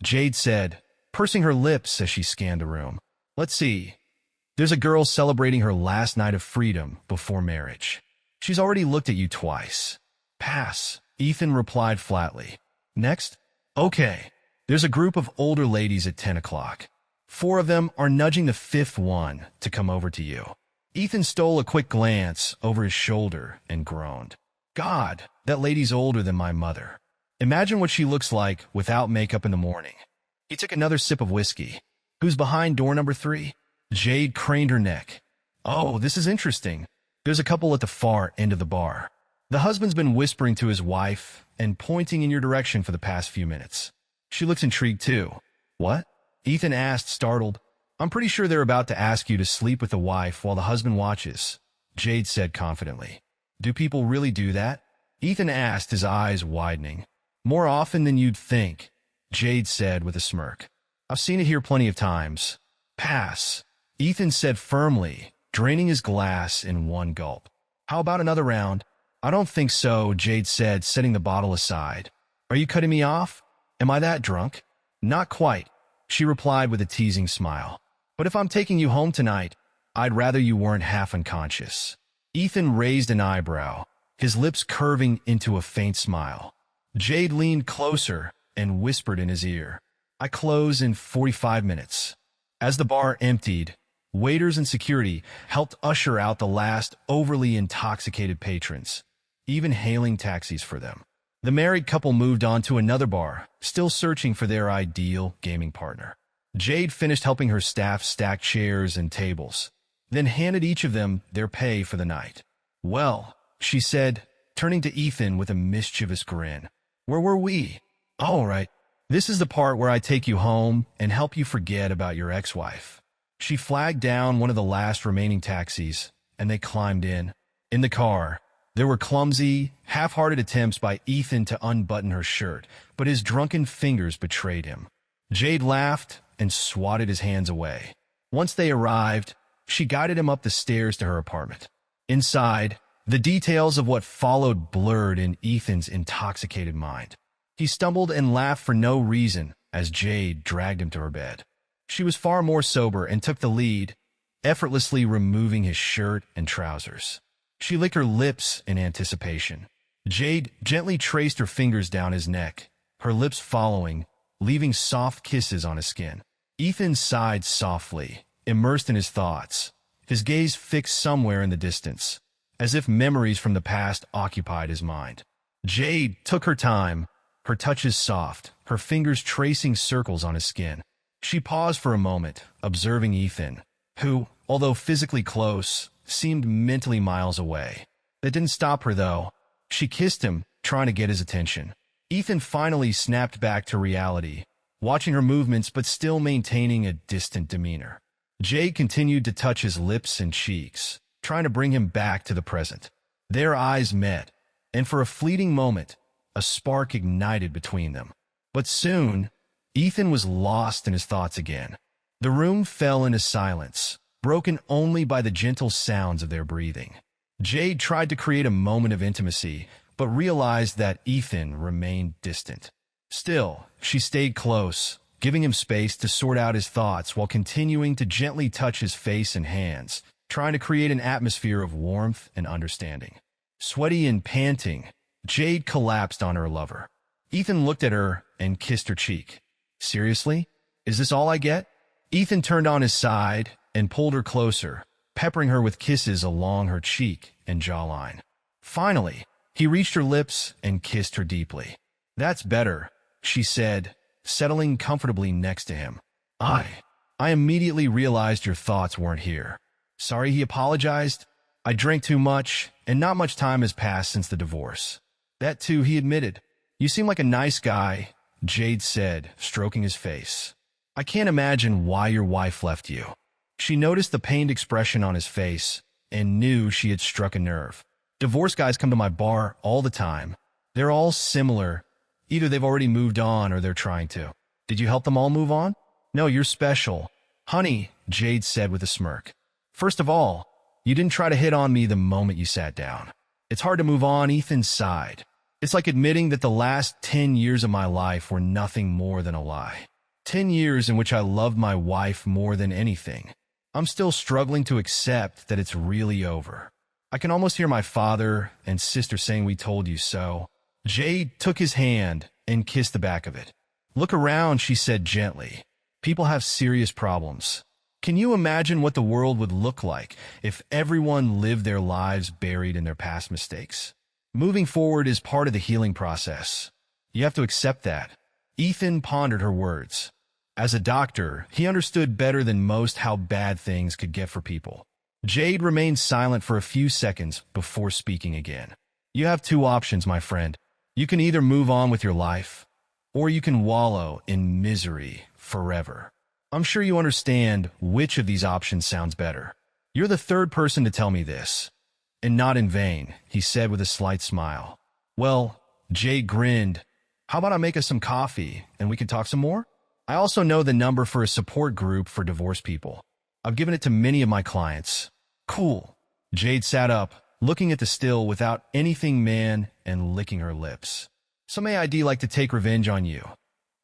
Jade said, pursing her lips as she scanned the room. "Let's see. There's a girl celebrating her last night of freedom before marriage. She's already looked at you twice." "Pass," Ethan replied flatly. "Next?" "Okay. There's a group of older ladies at 10 o'clock. 4 of them are nudging the 5th one to come over to you." Ethan stole a quick glance over his shoulder and groaned. "God, that lady's older than my mother. Imagine what she looks like without makeup in the morning." He took another sip of whiskey. "Who's behind door number 3? Jade craned her neck. "Oh, this is interesting. There's a couple at the far end of the bar. The husband's been whispering to his wife and pointing in your direction for the past few minutes. She looks intrigued too." "What?" Ethan asked, startled. "I'm pretty sure they're about to ask you to sleep with the wife while the husband watches," Jade said confidently. "Do people really do that?" Ethan asked, his eyes widening. "More often than you'd think," Jade said with a smirk. "I've seen it here plenty of times." "Pass," Ethan said firmly, draining his glass in one gulp. "How about another round?" "I don't think so," Jade said, setting the bottle aside. "Are you cutting me off? Am I that drunk?" "Not quite," she replied with a teasing smile. "But if I'm taking you home tonight, I'd rather you weren't half unconscious." Ethan raised an eyebrow, his lips curving into a faint smile. Jade leaned closer and whispered in his ear, "I close in 45 minutes." As the bar emptied, waiters and security helped usher out the last overly intoxicated patrons, even hailing taxis for them. The married couple moved on to another bar, still searching for their ideal gaming partner. Jade finished helping her staff stack chairs and tables, then handed each of them their pay for the night. "Well," she said, turning to Ethan with a mischievous grin. "Where were we?" "All right. This is the part where I take you home and help you forget about your ex-wife." She flagged down one of the last remaining taxis, and they climbed in. In the car, there were clumsy, half-hearted attempts by Ethan to unbutton her shirt, but his drunken fingers betrayed him. Jade laughed and swatted his hands away. Once they arrived, she guided him up the stairs to her apartment. Inside, the details of what followed blurred in Ethan's intoxicated mind. He stumbled and laughed for no reason as Jade dragged him to her bed. She was far more sober and took the lead, effortlessly removing his shirt and trousers. She licked her lips in anticipation. Jade gently traced her fingers down his neck, her lips following, leaving soft kisses on his skin. Ethan sighed softly, immersed in his thoughts, his gaze fixed somewhere in the distance, as if memories from the past occupied his mind. Jade took her time, her touches soft, her fingers tracing circles on his skin. She paused for a moment, observing Ethan, who, although physically close, seemed mentally miles away. That didn't stop her, though. She kissed him, trying to get his attention. Ethan finally snapped back to reality, watching her movements but still maintaining a distant demeanor. Jade continued to touch his lips and cheeks, trying to bring him back to the present. Their eyes met, and for a fleeting moment, a spark ignited between them. But soon, Ethan was lost in his thoughts again. The room fell into silence, broken only by the gentle sounds of their breathing. Jade tried to create a moment of intimacy, but realized that Ethan remained distant. Still, she stayed close, giving him space to sort out his thoughts while continuing to gently touch his face and hands, trying to create an atmosphere of warmth and understanding. Sweaty and panting, Jade collapsed on her lover. Ethan looked at her and kissed her cheek. Seriously? Is this all I get? Ethan turned on his side and pulled her closer, peppering her with kisses along her cheek and jawline. Finally, he reached her lips and kissed her deeply. "That's better," she said, settling comfortably next to him. I immediately realized your thoughts weren't here." "Sorry," he apologized. "I drank too much, and not much time has passed since the divorce." "That too," he admitted. "You seem like a nice guy," Jade said, stroking his face. "I can't imagine why your wife left you." She noticed the pained expression on his face and knew she had struck a nerve. "Divorce guys come to my bar all the time. They're all similar. Either they've already moved on or they're trying to." "Did you help them all move on?" "No, you're special." "Honey," Jade said with a smirk. "First of all, you didn't try to hit on me the moment you sat down." "It's hard to move on," Ethan sighed. "It's like admitting that the last 10 years of my life were nothing more than a lie. 10 years in which I loved my wife more than anything. I'm still struggling to accept that it's really over. I can almost hear my father and sister saying we told you so." Jade took his hand and kissed the back of it. "Look around," she said gently. "People have serious problems. Can you imagine what the world would look like if everyone lived their lives buried in their past mistakes? Moving forward is part of the healing process. You have to accept that." Ethan pondered her words. As a doctor, he understood better than most how bad things could get for people. Jade remained silent for a few seconds before speaking again. "You have two options, my friend. You can either move on with your life, or you can wallow in misery forever. I'm sure you understand which of these options sounds better. You're the third person to tell me this. And not in vain," he said with a slight smile. "Well," Jade grinned, "how about I make us some coffee and we can talk some more? I also know the number for a support group for divorced people. I've given it to many of my clients." "Cool." Jade sat up, looking at the still without anything man and licking her lips. "So may I'd like to take revenge on you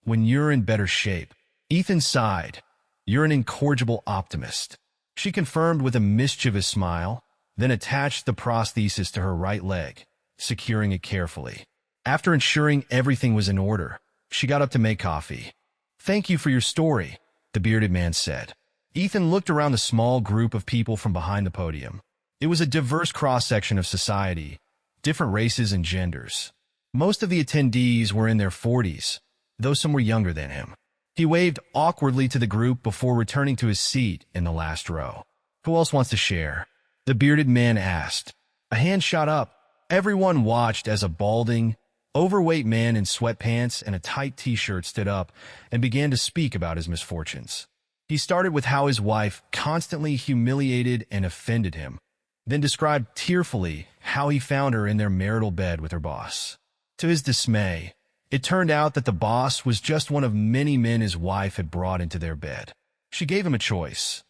when you're in better shape." Ethan sighed. "You're an incorrigible optimist." She confirmed with a mischievous smile, then attached the prosthesis to her right leg, securing it carefully. After ensuring everything was in order, she got up to make coffee. "Thank you for your story," the bearded man said. Ethan looked around the small group of people from behind the podium. It was a diverse cross-section of society, different races and genders. Most of the attendees were in their 40s, though some were younger than him. He waved awkwardly to the group before returning to his seat in the last row. "Who else wants to share?" the bearded man asked. A hand shot up. Everyone watched as a balding, overweight man in sweatpants and a tight t-shirt stood up and began to speak about his misfortunes. He started with how his wife constantly humiliated and offended him, then described tearfully how he found her in their marital bed with her boss. To his dismay, it turned out that the boss was just one of many men his wife had brought into their bed. She gave him a choice.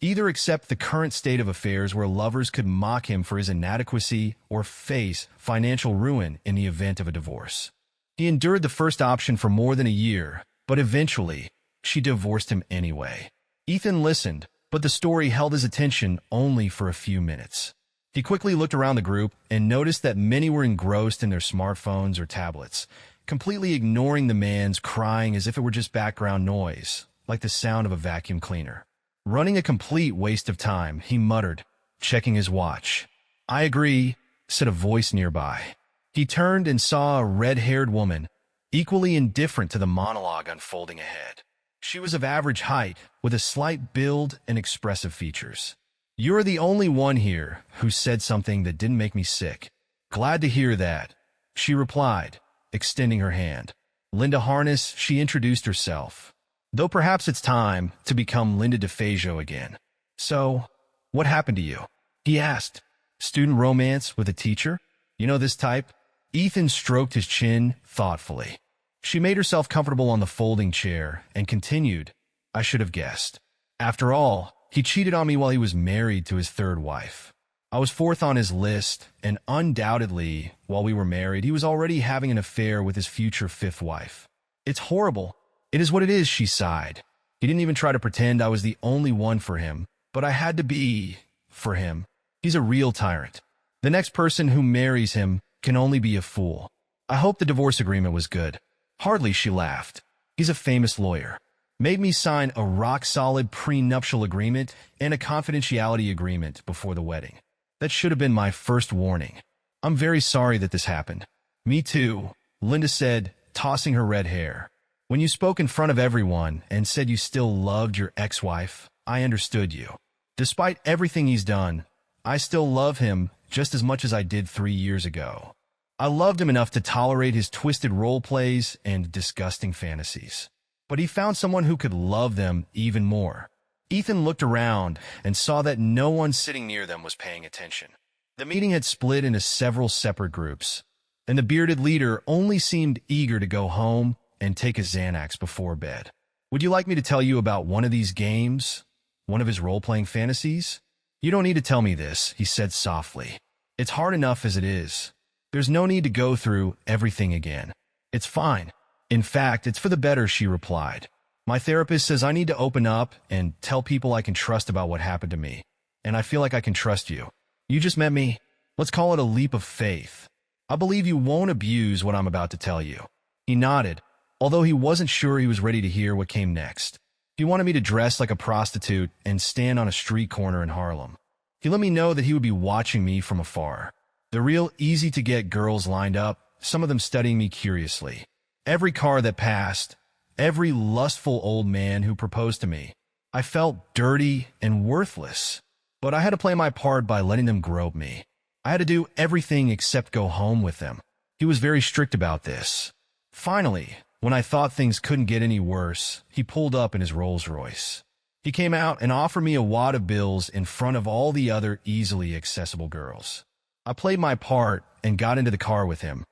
Either accept the current state of affairs where lovers could mock him for his inadequacy or face financial ruin in the event of a divorce. He endured the first option for more than a year, but eventually, she divorced him anyway. Ethan listened, but the story held his attention only for a few minutes. He quickly looked around the group and noticed that many were engrossed in their smartphones or tablets, completely ignoring the man's crying as if it were just background noise, like the sound of a vacuum cleaner. Running a complete waste of time, he muttered, checking his watch. "I agree," said a voice nearby. He turned and saw a red-haired woman, equally indifferent to the monologue unfolding ahead. She was of average height, with a slight build and expressive features. "You're the only one here who said something that didn't make me sick," Glad to hear that, she replied, extending her hand. Linda Harness, she introduced herself. Though perhaps it's time to become Linda DeFazio again. So, what happened to you? He asked. Student romance with a teacher? You know this type? Ethan stroked his chin thoughtfully. She made herself comfortable on the folding chair and continued, I should have guessed. After all, he cheated on me while he was married to his third wife. I was fourth on his list, and undoubtedly, while we were married, he was already having an affair with his future fifth wife. It's horrible. It is what it is, she sighed. He didn't even try to pretend I was the only one for him, but I had to be for him. He's a real tyrant. The next person who marries him can only be a fool. I hope the divorce agreement was good. Hardly, she laughed. He's a famous lawyer. Made me sign a rock-solid prenuptial agreement and a confidentiality agreement before the wedding. That should have been my first warning. I'm very sorry that this happened. Me too, Linda said, tossing her red hair. When you spoke in front of everyone and said you still loved your ex-wife, I understood you. Despite everything he's done, I still love him just as much as I did 3 years ago. I loved him enough to tolerate his twisted role plays and disgusting fantasies. But he found someone who could love them even more. Ethan looked around and saw that no one sitting near them was paying attention. The meeting had split into several separate groups, and the bearded leader only seemed eager to go home and take a Xanax before bed. Would you like me to tell you about one of these games? One of his role-playing fantasies? You don't need to tell me this, he said softly. It's hard enough as it is. There's no need to go through everything again. It's fine. In fact, it's for the better, she replied. My therapist says I need to open up and tell people I can trust about what happened to me. And I feel like I can trust you. You just met me. Let's call it a leap of faith. I believe you won't abuse what I'm about to tell you. He nodded, although he wasn't sure he was ready to hear what came next. He wanted me to dress like a prostitute and stand on a street corner in Harlem. He let me know that he would be watching me from afar. The real easy-to-get girls lined up, some of them studying me curiously. Every car that passed, every lustful old man who proposed to me. I felt dirty and worthless, but I had to play my part by letting them grope me. I had to do everything except go home with them. He was very strict about this. Finally, when I thought things couldn't get any worse, he pulled up in his Rolls-Royce. He came out and offered me a wad of bills in front of all the other easily accessible girls. I played my part and got into the car with him,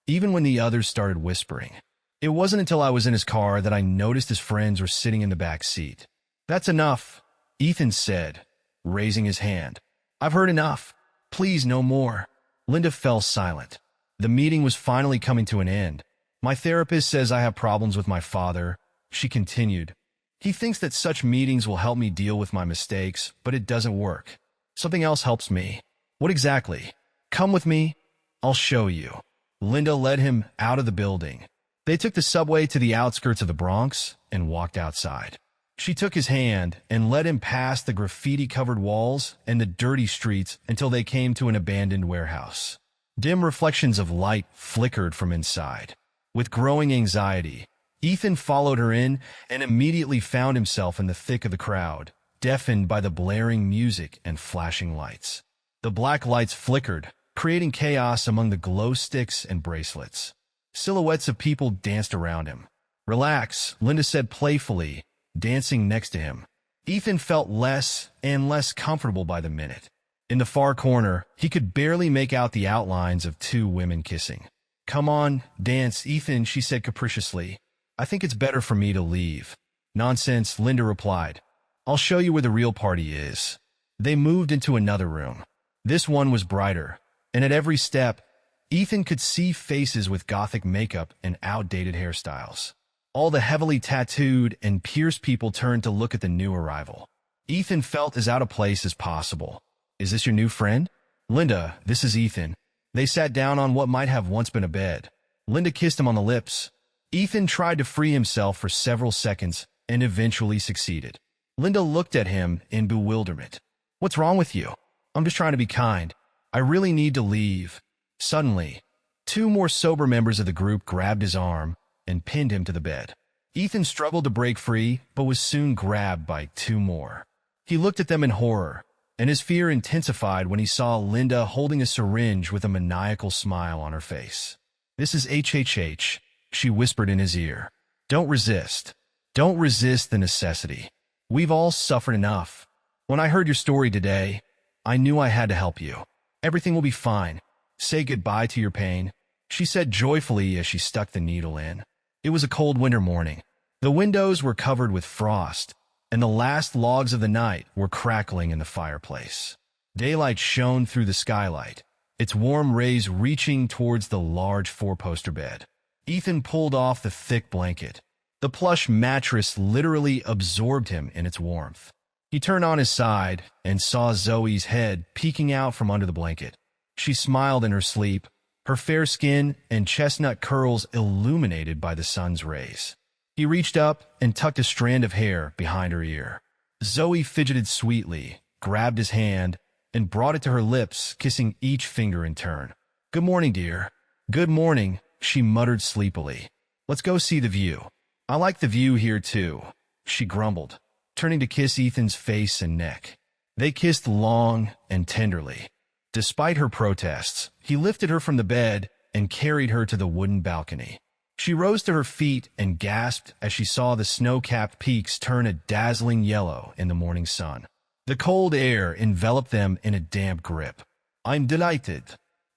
even when the others started whispering. It wasn't until I was in his car that I noticed his friends were sitting in the back seat. That's enough, Ethan said, raising his hand. I've heard enough. Please, no more. Linda fell silent. The meeting was finally coming to an end. My therapist says I have problems with my father, she continued. He thinks that such meetings will help me deal with my mistakes, but it doesn't work. Something else helps me. What exactly? Come with me. I'll show you. Linda led him out of the building. They took the subway to the outskirts of the Bronx and walked outside. She took his hand and led him past the graffiti-covered walls and the dirty streets until they came to an abandoned warehouse. Dim reflections of light flickered from inside. With growing anxiety, Ethan followed her in and immediately found himself in the thick of the crowd, deafened by the blaring music and flashing lights. The black lights flickered, creating chaos among the glow sticks and bracelets. Silhouettes of people danced around him. Relax, Linda said playfully, dancing next to him. Ethan felt less and less comfortable by the minute. In the far corner, he could barely make out the outlines of two women kissing. Come on, dance, Ethan, she said capriciously. I think it's better for me to leave. Nonsense, Linda replied. I'll show you where the real party is. They moved into another room. This one was brighter, and at every step, Ethan could see faces with gothic makeup and outdated hairstyles. All the heavily tattooed and pierced people turned to look at the new arrival. Ethan felt as out of place as possible. Is this your new friend? Linda, this is Ethan. They sat down on what might have once been a bed. Linda kissed him on the lips. Ethan tried to free himself for several seconds and eventually succeeded. Linda looked at him in bewilderment. What's wrong with you? I'm just trying to be kind. I really need to leave. Suddenly, two more sober members of the group grabbed his arm and pinned him to the bed. Ethan struggled to break free, but was soon grabbed by two more. He looked at them in horror, and his fear intensified when he saw Linda holding a syringe with a maniacal smile on her face. "This is HHH," she whispered in his ear. "Don't resist. Don't resist the necessity. We've all suffered enough. When I heard your story today, I knew I had to help you. Everything will be fine. Say goodbye to your pain," she said joyfully as she stuck the needle in. It was a cold winter morning. The windows were covered with frost, and the last logs of the night were crackling in the fireplace. Daylight shone through the skylight, its warm rays reaching towards the large four-poster bed. Ethan pulled off the thick blanket. The plush mattress literally absorbed him in its warmth. He turned on his side and saw Zoe's head peeking out from under the blanket. She smiled in her sleep, her fair skin and chestnut curls illuminated by the sun's rays. He reached up and tucked a strand of hair behind her ear. Zoe fidgeted sweetly, grabbed his hand, and brought it to her lips, kissing each finger in turn. "Good morning, dear." "Good morning," she muttered sleepily. "Let's go see the view." "I like the view here, too," she grumbled, turning to kiss Ethan's face and neck. They kissed long and tenderly. Despite her protests, he lifted her from the bed and carried her to the wooden balcony. She rose to her feet and gasped as she saw the snow-capped peaks turn a dazzling yellow in the morning sun. The cold air enveloped them in a damp grip. "I'm delighted."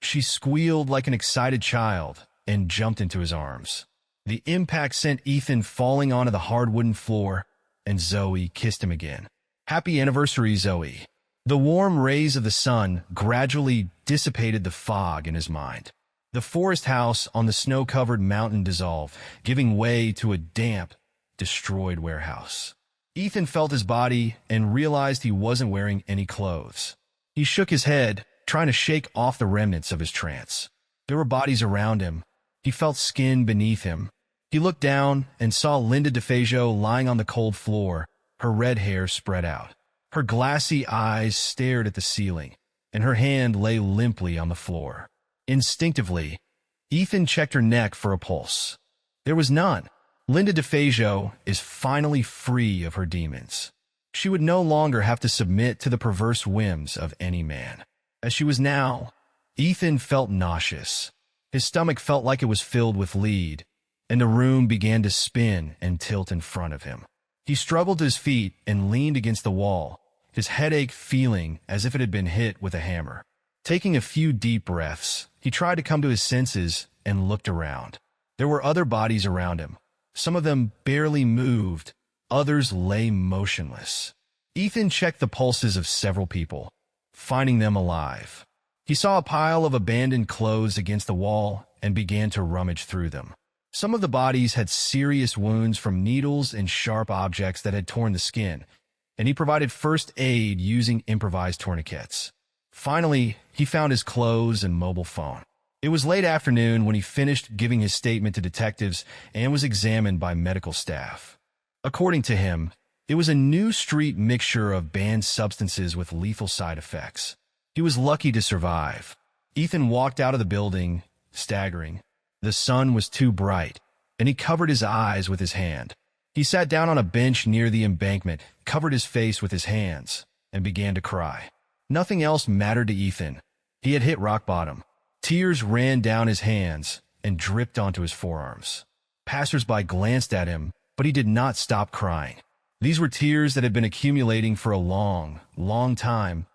She squealed like an excited child and jumped into his arms. The impact sent Ethan falling onto the hard wooden floor, and Zoe kissed him again. "Happy anniversary, Zoe." The warm rays of the sun gradually dissipated the fog in his mind. The forest house on the snow-covered mountain dissolved, giving way to a damp, destroyed warehouse. Ethan felt his body and realized he wasn't wearing any clothes. He shook his head, trying to shake off the remnants of his trance. There were bodies around him. He felt skin beneath him. He looked down and saw Linda DeFajo lying on the cold floor, her red hair spread out. Her glassy eyes stared at the ceiling, and her hand lay limply on the floor. Instinctively, Ethan checked her neck for a pulse. There was none. Linda DeFajo is finally free of her demons. She would no longer have to submit to the perverse whims of any man. As she was now, Ethan felt nauseous. His stomach felt like it was filled with lead, and the room began to spin and tilt in front of him. He struggled to his feet and leaned against the wall, his headache feeling as if it had been hit with a hammer. Taking a few deep breaths, he tried to come to his senses and looked around. There were other bodies around him. Some of them barely moved, others lay motionless. Ethan checked the pulses of several people, finding them alive. He saw a pile of abandoned clothes against the wall and began to rummage through them. Some of the bodies had serious wounds from needles and sharp objects that had torn the skin, and he provided first aid using improvised tourniquets. Finally, he found his clothes and mobile phone. It was late afternoon when he finished giving his statement to detectives and was examined by medical staff. According to him, it was a new street mixture of banned substances with lethal side effects. He was lucky to survive. Ethan walked out of the building, staggering. The sun was too bright, and he covered his eyes with his hand. He sat down on a bench near the embankment, covered his face with his hands, and began to cry. Nothing else mattered to Ethan. He had hit rock bottom. Tears ran down his hands and dripped onto his forearms. Passers-by glanced at him, but he did not stop crying. These were tears that had been accumulating for a long, long time,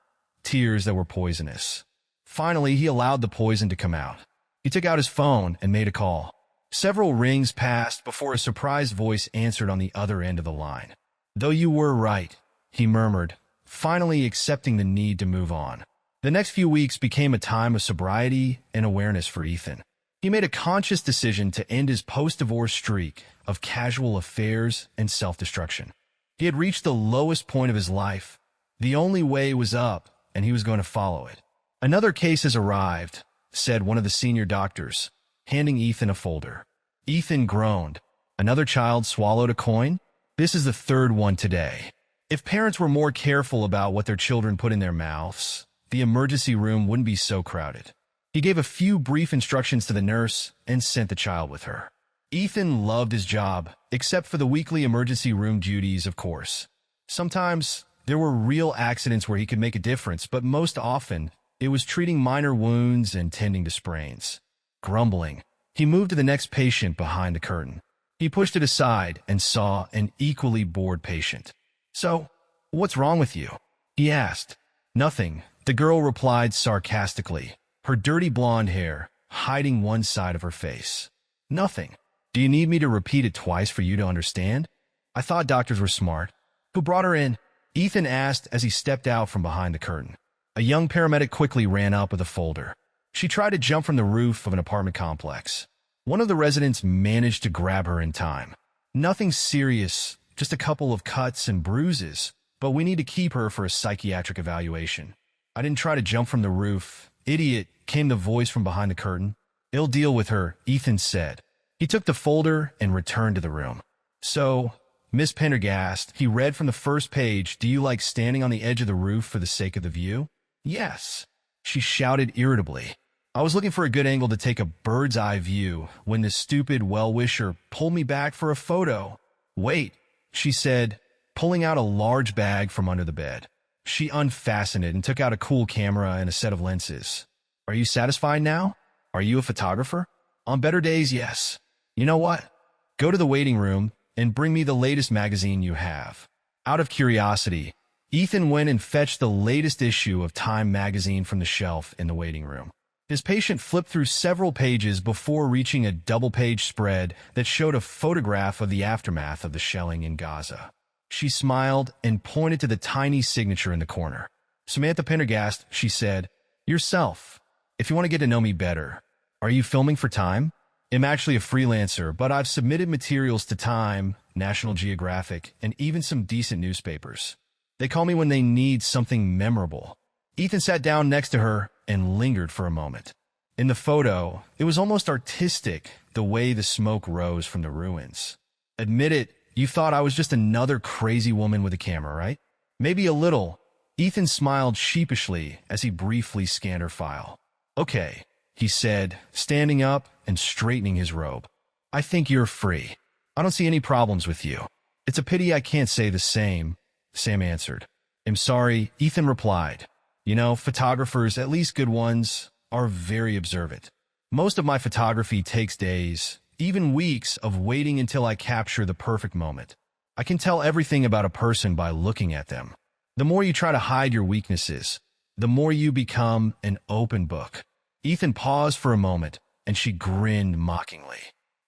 tears that were poisonous. Finally, he allowed the poison to come out. He took out his phone and made a call. Several rings passed before a surprised voice answered on the other end of the line. "Though you were right," he murmured, finally accepting the need to move on. The next few weeks became a time of sobriety and awareness for Ethan. He made a conscious decision to end his post-divorce streak of casual affairs and self-destruction. He had reached the lowest point of his life. The only way was up, and he was going to follow it. "Another case has arrived," said one of the senior doctors, handing Ethan a folder. Ethan groaned. "Another child swallowed a coin? This is the third one today." If parents were more careful about what their children put in their mouths, the emergency room wouldn't be so crowded. He gave a few brief instructions to the nurse and sent the child with her. Ethan loved his job, except for the weekly emergency room duties, of course. Sometimes There were real accidents where he could make a difference, but most often, it was treating minor wounds and tending to sprains. Grumbling, he moved to the next patient behind the curtain. He pushed it aside and saw an equally bored patient. "So, what's wrong with you?" he asked. "Nothing," the girl replied sarcastically, her dirty blonde hair hiding one side of her face. "Nothing. Do you need me to repeat it twice for you to understand? I thought doctors were smart." "Who brought her in?" Ethan asked as he stepped out from behind the curtain. A young paramedic quickly ran up with a folder. She tried to jump from the roof of an apartment complex. One of the residents managed to grab her in time. "Nothing serious, just a couple of cuts and bruises, but we need to keep her for a psychiatric evaluation." "I didn't try to jump from the roof, idiot," came the voice from behind the curtain. "I'll deal with her," Ethan said. He took the folder and returned to the room. "So, Miss Pendergast," he read from the first page, "do you like standing on the edge of the roof for the sake of the view?" "Yes," she shouted irritably. "I was looking for a good angle to take a bird's eye view when this stupid well-wisher pulled me back for a photo." "Wait," she said, pulling out a large bag from under the bed. She unfastened it and took out a cool camera and a set of lenses. "Are you satisfied now? Are you a photographer?" "On better days, yes." "You know what? Go to the waiting room and bring me the latest magazine you have." Out of curiosity, Ethan went and fetched the latest issue of Time magazine from the shelf in the waiting room. His patient flipped through several pages before reaching a double-page spread that showed a photograph of the aftermath of the shelling in Gaza. She smiled and pointed to the tiny signature in the corner. "Samantha Pendergast," she said. "Yourself. If you want to get to know me better. Are you filming for Time?" "I'm actually a freelancer, but I've submitted materials to Time, National Geographic, and even some decent newspapers. They call me when they need something memorable." Ethan sat down next to her and lingered for a moment. In the photo, it was almost artistic, the way the smoke rose from the ruins. "Admit it, you thought I was just another crazy woman with a camera, right?" "Maybe a little." Ethan smiled sheepishly as he briefly scanned her file. "Okay," he said, standing up and straightening his robe. "I think you're free. I don't see any problems with you." "It's a pity I can't say the same," Sam answered. "I'm sorry," Ethan replied. "You know, photographers, at least good ones, are very observant. Most of my photography takes days, even weeks, of waiting until I capture the perfect moment. I can tell everything about a person by looking at them. The more you try to hide your weaknesses, the more you become an open book." Ethan paused for a moment, and she grinned mockingly.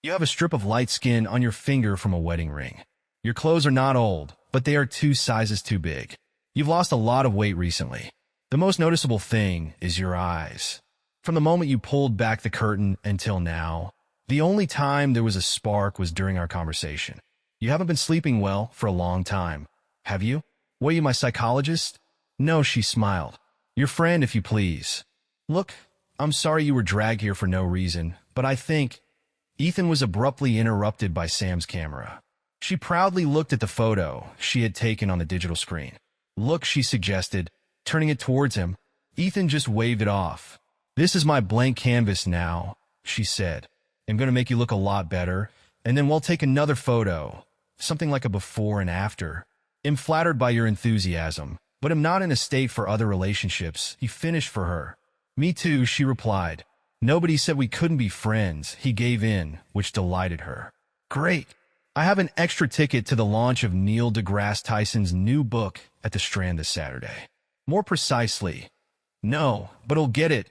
"You have a strip of light skin on your finger from a wedding ring. Your clothes are not old, but they are 2 sizes too big. You've lost a lot of weight recently. The most noticeable thing is your eyes. From the moment you pulled back the curtain until now, the only time there was a spark was during our conversation. You haven't been sleeping well for a long time, have you?" "Were you my psychologist?" "No," she smiled. "Your friend, if you please." "Look, I'm sorry you were dragged here for no reason, but I think—" Ethan was abruptly interrupted by Sam's camera. She proudly looked at the photo she had taken on the digital screen. "Look," she suggested, turning it towards him. Ethan just waved it off. "This is my blank canvas now," she said. "I'm going to make you look a lot better, and then we'll take another photo, something like a before and after. I'm flattered by your enthusiasm, but I'm not in a state for other relationships," he finished for her. "Me too," she replied. "Nobody said we couldn't be friends," he gave in, which delighted her. "Great. I have an extra ticket to the launch of Neil deGrasse Tyson's new book at the Strand this Saturday." "More precisely." "No, but I'll get it,"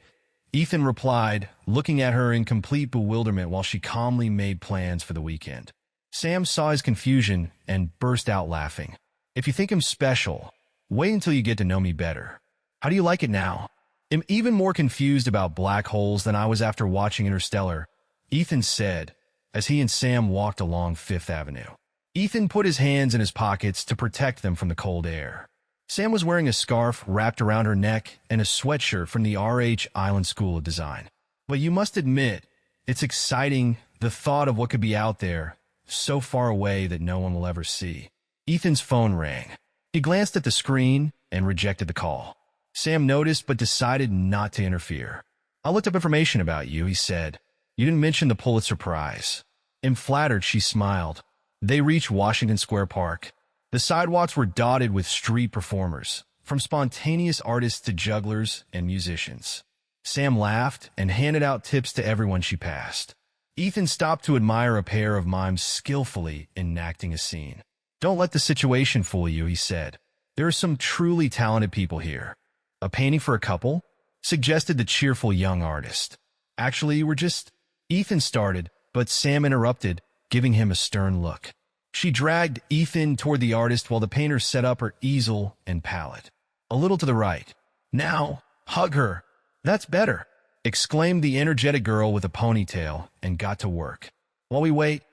Ethan replied, looking at her in complete bewilderment while she calmly made plans for the weekend. Sam saw his confusion and burst out laughing. "If you think I'm special, wait until you get to know me better. How do you like it now?" "I'm even more confused about black holes than I was after watching Interstellar," Ethan said, as he and Sam walked along Fifth Avenue. Ethan put his hands in his pockets to protect them from the cold air. Sam was wearing a scarf wrapped around her neck and a sweatshirt from the R.H. Island School of Design. "But you must admit, it's exciting, the thought of what could be out there, so far away that no one will ever see." Ethan's phone rang. He glanced at the screen and rejected the call. Sam noticed but decided not to interfere. "I looked up information about you," he said. "You didn't mention the Pulitzer Prize." "I'm flattered," she smiled. They reached Washington Square Park. The sidewalks were dotted with street performers, from spontaneous artists to jugglers and musicians. Sam laughed and handed out tips to everyone she passed. Ethan stopped to admire a pair of mimes skillfully enacting a scene. "Don't let the situation fool you," he said. "There are some truly talented people here." "A painting for a couple?" suggested the cheerful young artist. "Actually, we're just—" Ethan started, but Sam interrupted, giving him a stern look. She dragged Ethan toward the artist while the painter set up her easel and palette. "A little to the right. Now, hug her. That's better," exclaimed the energetic girl with a ponytail and got to work. "While we wait,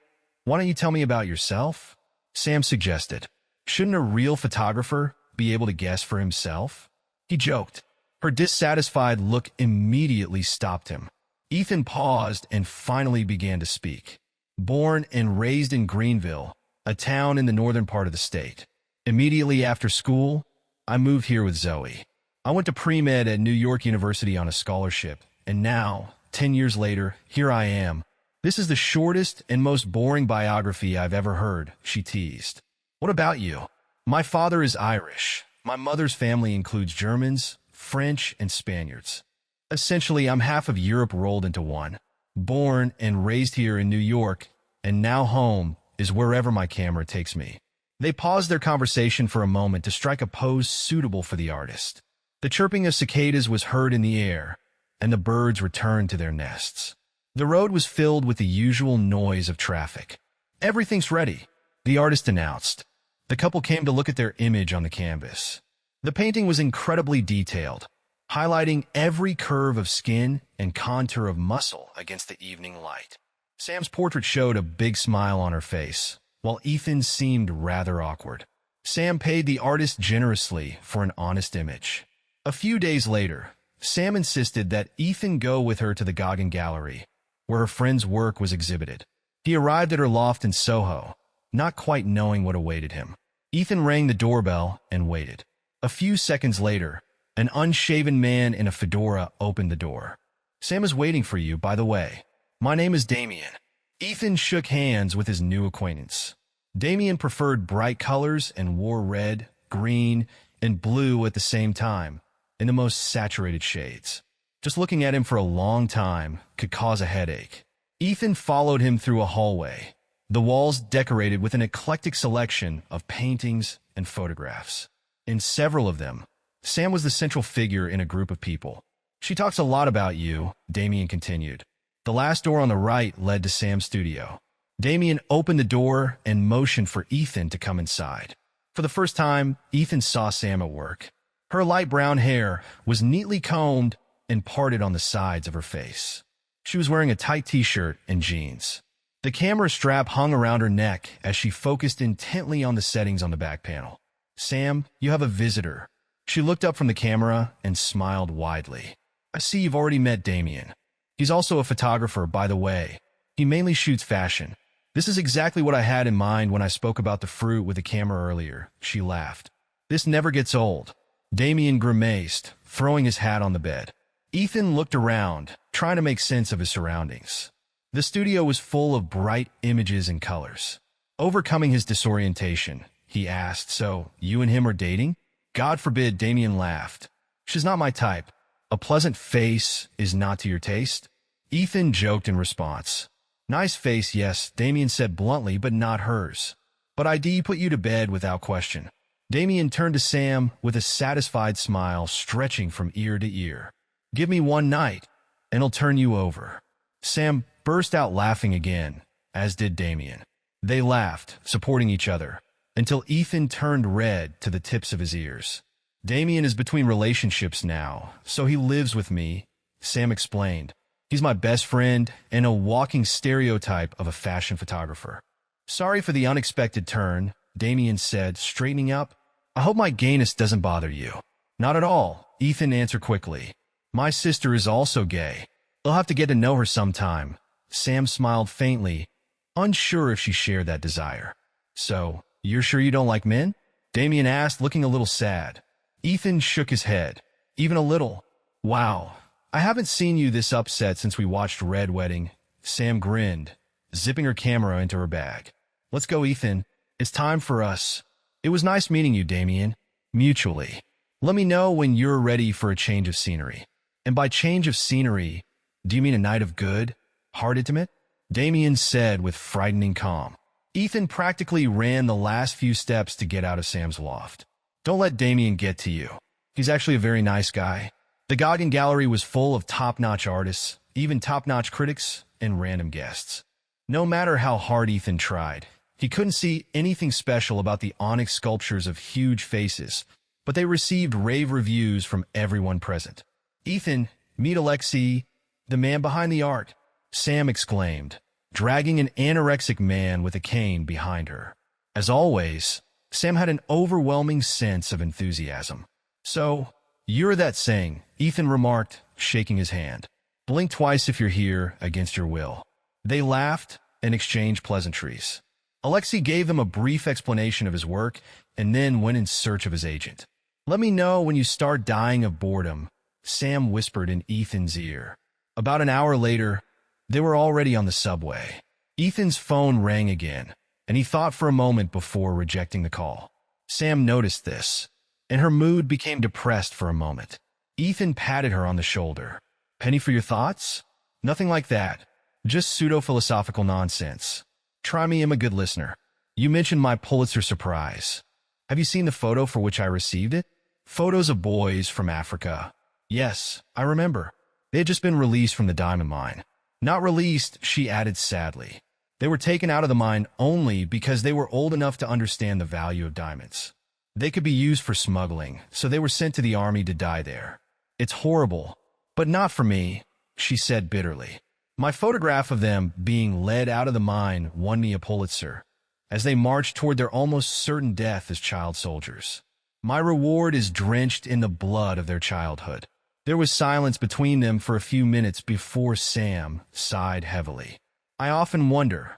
why don't you tell me about yourself?" Sam suggested. "Shouldn't a real photographer be able to guess for himself?" He joked. Her dissatisfied look immediately stopped him. Ethan paused and finally began to speak. "Born and raised in Greenville, a town in the northern part of the state. Immediately after school, I moved here with Zoe. I went to pre-med at New York University on a scholarship, and now, 10 years later, here I am. This is the shortest and most boring biography I've ever heard," she teased. "What about you?" "My father is Irish. My mother's family includes Germans, French, and Spaniards. Essentially, I'm half of Europe rolled into one. Born and raised here in New York, and now home is wherever my camera takes me." They paused their conversation for a moment to strike a pose suitable for the artist. The chirping of cicadas was heard in the air, and the birds returned to their nests. The road was filled with the usual noise of traffic. "Everything's ready," the artist announced. The couple came to look at their image on the canvas. The painting was incredibly detailed, highlighting every curve of skin and contour of muscle against the evening light. Sam's portrait showed a big smile on her face, while Ethan seemed rather awkward. Sam paid the artist generously for an honest image. A few days later, Sam insisted that Ethan go with her to the Gauguin Gallery, where her friend's work was exhibited. He arrived at her loft in Soho, not quite knowing what awaited him. Ethan rang the doorbell and waited. A few seconds later, an unshaven man in a fedora opened the door. "Sam is waiting for you, by the way. My name is Damien." Ethan shook hands with his new acquaintance. Damien preferred bright colors and wore red, green, and blue at the same time, in the most saturated shades. Just looking at him for a long time could cause a headache. Ethan followed him through a hallway, the walls decorated with an eclectic selection of paintings and photographs. In several of them, Sam was the central figure in a group of people. "She talks a lot about you," Damien continued. The last door on the right led to Sam's studio. Damien opened the door and motioned for Ethan to come inside. For the first time, Ethan saw Sam at work. Her light brown hair was neatly combed and parted on the sides of her face. She was wearing a tight t-shirt and jeans. The camera strap hung around her neck as she focused intently on the settings on the back panel. "Sam, you have a visitor." She looked up from the camera and smiled widely. "I see you've already met Damien. He's also a photographer, by the way. He mainly shoots fashion. This is exactly what I had in mind when I spoke about the fruit with the camera earlier," she laughed. "This never gets old." Damien grimaced, throwing his hat on the bed. Ethan looked around, trying to make sense of his surroundings. The studio was full of bright images and colors. Overcoming his disorientation, he asked, "So, you and him are dating?" "God forbid," Damien laughed. "She's not my type. A pleasant face is not to your taste?" Ethan joked in response. "Nice face, yes," Damien said bluntly, "but not hers. But ID put you to bed without question." Damien turned to Sam with a satisfied smile stretching from ear to ear. "Give me one night, and I'll turn you over." Sam burst out laughing again, as did Damien. They laughed, supporting each other, until Ethan turned red to the tips of his ears. "Damien is between relationships now, so he lives with me," Sam explained. "He's my best friend and a walking stereotype of a fashion photographer." "Sorry for the unexpected turn," Damien said, straightening up. "I hope my gayness doesn't bother you." "Not at all," Ethan answered quickly. "My sister is also gay. I'll have to get to know her sometime." Sam smiled faintly, unsure if she shared that desire. "So, you're sure you don't like men?" Damien asked, looking a little sad. Ethan shook his head. "Even a little." "Wow, I haven't seen you this upset since we watched Red Wedding." Sam grinned, zipping her camera into her bag. "Let's go, Ethan. It's time for us." It It was nice meeting you, Damien. Mutually. Let me know when you're ready for a change of scenery. And by change of scenery, do you mean a night of good, heart intimate? Damien said with frightening calm. Ethan practically ran the last few steps to get out of Sam's loft. Don't let Damien get to you. He's actually a very nice guy. The Goggin Gallery was full of top-notch artists, even top-notch critics, and random guests. No matter how hard Ethan tried, he couldn't see anything special about the onyx sculptures of huge faces, but they received rave reviews from everyone present. Ethan, meet Alexei, the man behind the art, Sam exclaimed, dragging an anorexic man with a cane behind her. As always, Sam had an overwhelming sense of enthusiasm. So, you're that saying, Ethan remarked, shaking his hand. Blink twice if you're here against your will. They laughed and exchanged pleasantries. Alexei gave them a brief explanation of his work and then went in search of his agent. Let me know when you start dying of boredom, Sam whispered in Ethan's ear. About an hour later, they were already on the subway. Ethan's phone rang again, and he thought for a moment before rejecting the call. Sam noticed this, and her mood became depressed for a moment. Ethan patted her on the shoulder. Penny for your thoughts? Nothing like that. Just pseudo-philosophical nonsense. Try me, I'm a good listener. You mentioned my Pulitzer surprise. Have you seen the photo for which I received it? Photos of boys from Africa. Yes, I remember. They had just been released from the diamond mine. Not released, she added sadly. They were taken out of the mine only because they were old enough to understand the value of diamonds. They could be used for smuggling, so they were sent to the army to die there. It's horrible, but not for me, she said bitterly. My photograph of them being led out of the mine won me a Pulitzer, as they marched toward their almost certain death as child soldiers. My reward is drenched in the blood of their childhood. There was silence between them for a few minutes before Sam sighed heavily. I often wonder,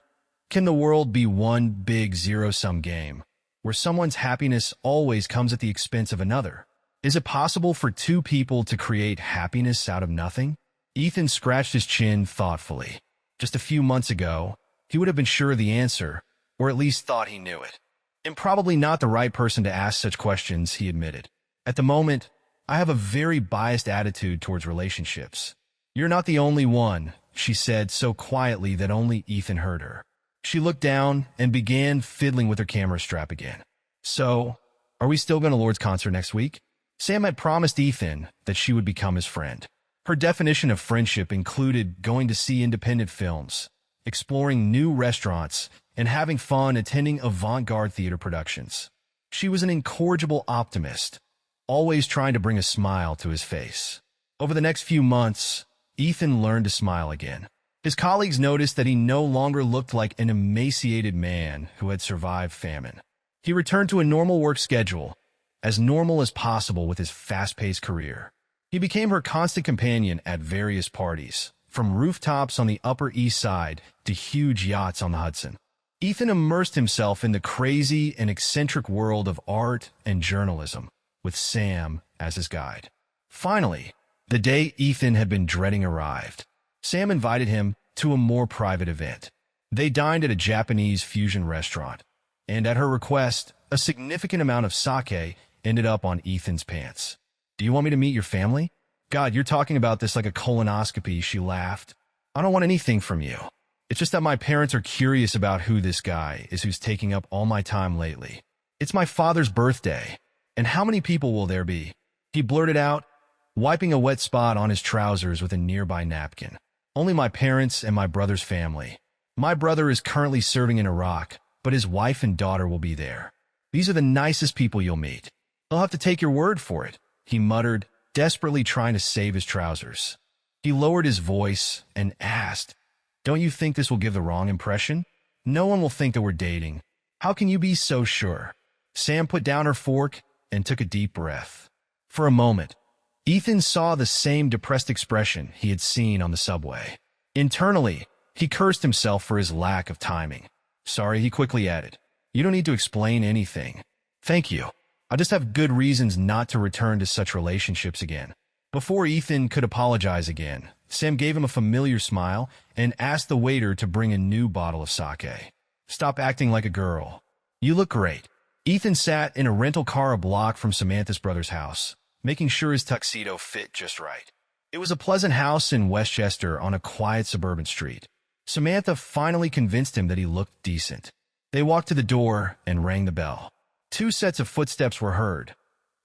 can the world be one big zero-sum game, where someone's happiness always comes at the expense of another? Is it possible for two people to create happiness out of nothing? Ethan scratched his chin thoughtfully. Just a few months ago, he would have been sure of the answer, or at least thought he knew it. And probably not the right person to ask such questions, he admitted. At the moment, I have a very biased attitude towards relationships. You're not the only one, she said so quietly that only Ethan heard her. She looked down and began fiddling with her camera strap again. So, are we still going to Lord's concert next week? Sam had promised Ethan that she would become his friend. Her definition of friendship included going to see independent films, exploring new restaurants, and having fun attending avant-garde theater productions. She was an incorrigible optimist, always trying to bring a smile to his face. Over the next few months, Ethan learned to smile again. His colleagues noticed that he no longer looked like an emaciated man who had survived famine. He returned to a normal work schedule, as normal as possible with his fast-paced career. He became her constant companion at various parties, from rooftops on the Upper East Side to huge yachts on the Hudson. Ethan immersed himself in the crazy and eccentric world of art and journalism, with Sam as his guide. Finally, the day Ethan had been dreading arrived. Sam invited him to a more private event. They dined at a Japanese fusion restaurant, and at her request, a significant amount of sake ended up on Ethan's pants. Do you want me to meet your family? God, you're talking about this like a colonoscopy, she laughed. I don't want anything from you. It's just that my parents are curious about who this guy is who's taking up all my time lately. It's my father's birthday, and how many people will there be? He blurted out, wiping a wet spot on his trousers with a nearby napkin. Only my parents and my brother's family. My brother is currently serving in Iraq, but his wife and daughter will be there. These are the nicest people you'll meet. I'll have to take your word for it, he muttered, desperately trying to save his trousers. He lowered his voice and asked, don't you think this will give the wrong impression? No one will think that we're dating. How can you be so sure? Sam put down her fork and took a deep breath. For a moment, Ethan saw the same depressed expression he had seen on the subway. Internally, he cursed himself for his lack of timing. Sorry, he quickly added. You don't need to explain anything. Thank you. I just have good reasons not to return to such relationships again. Before Ethan could apologize again, Sam gave him a familiar smile and asked the waiter to bring a new bottle of sake. Stop acting like a girl. You look great. Ethan sat in a rental car a block from Samantha's brother's house, making sure his tuxedo fit just right. It was a pleasant house in Westchester on a quiet suburban street. Samantha finally convinced him that he looked decent. They walked to the door and rang the bell. 2 sets of footsteps were heard,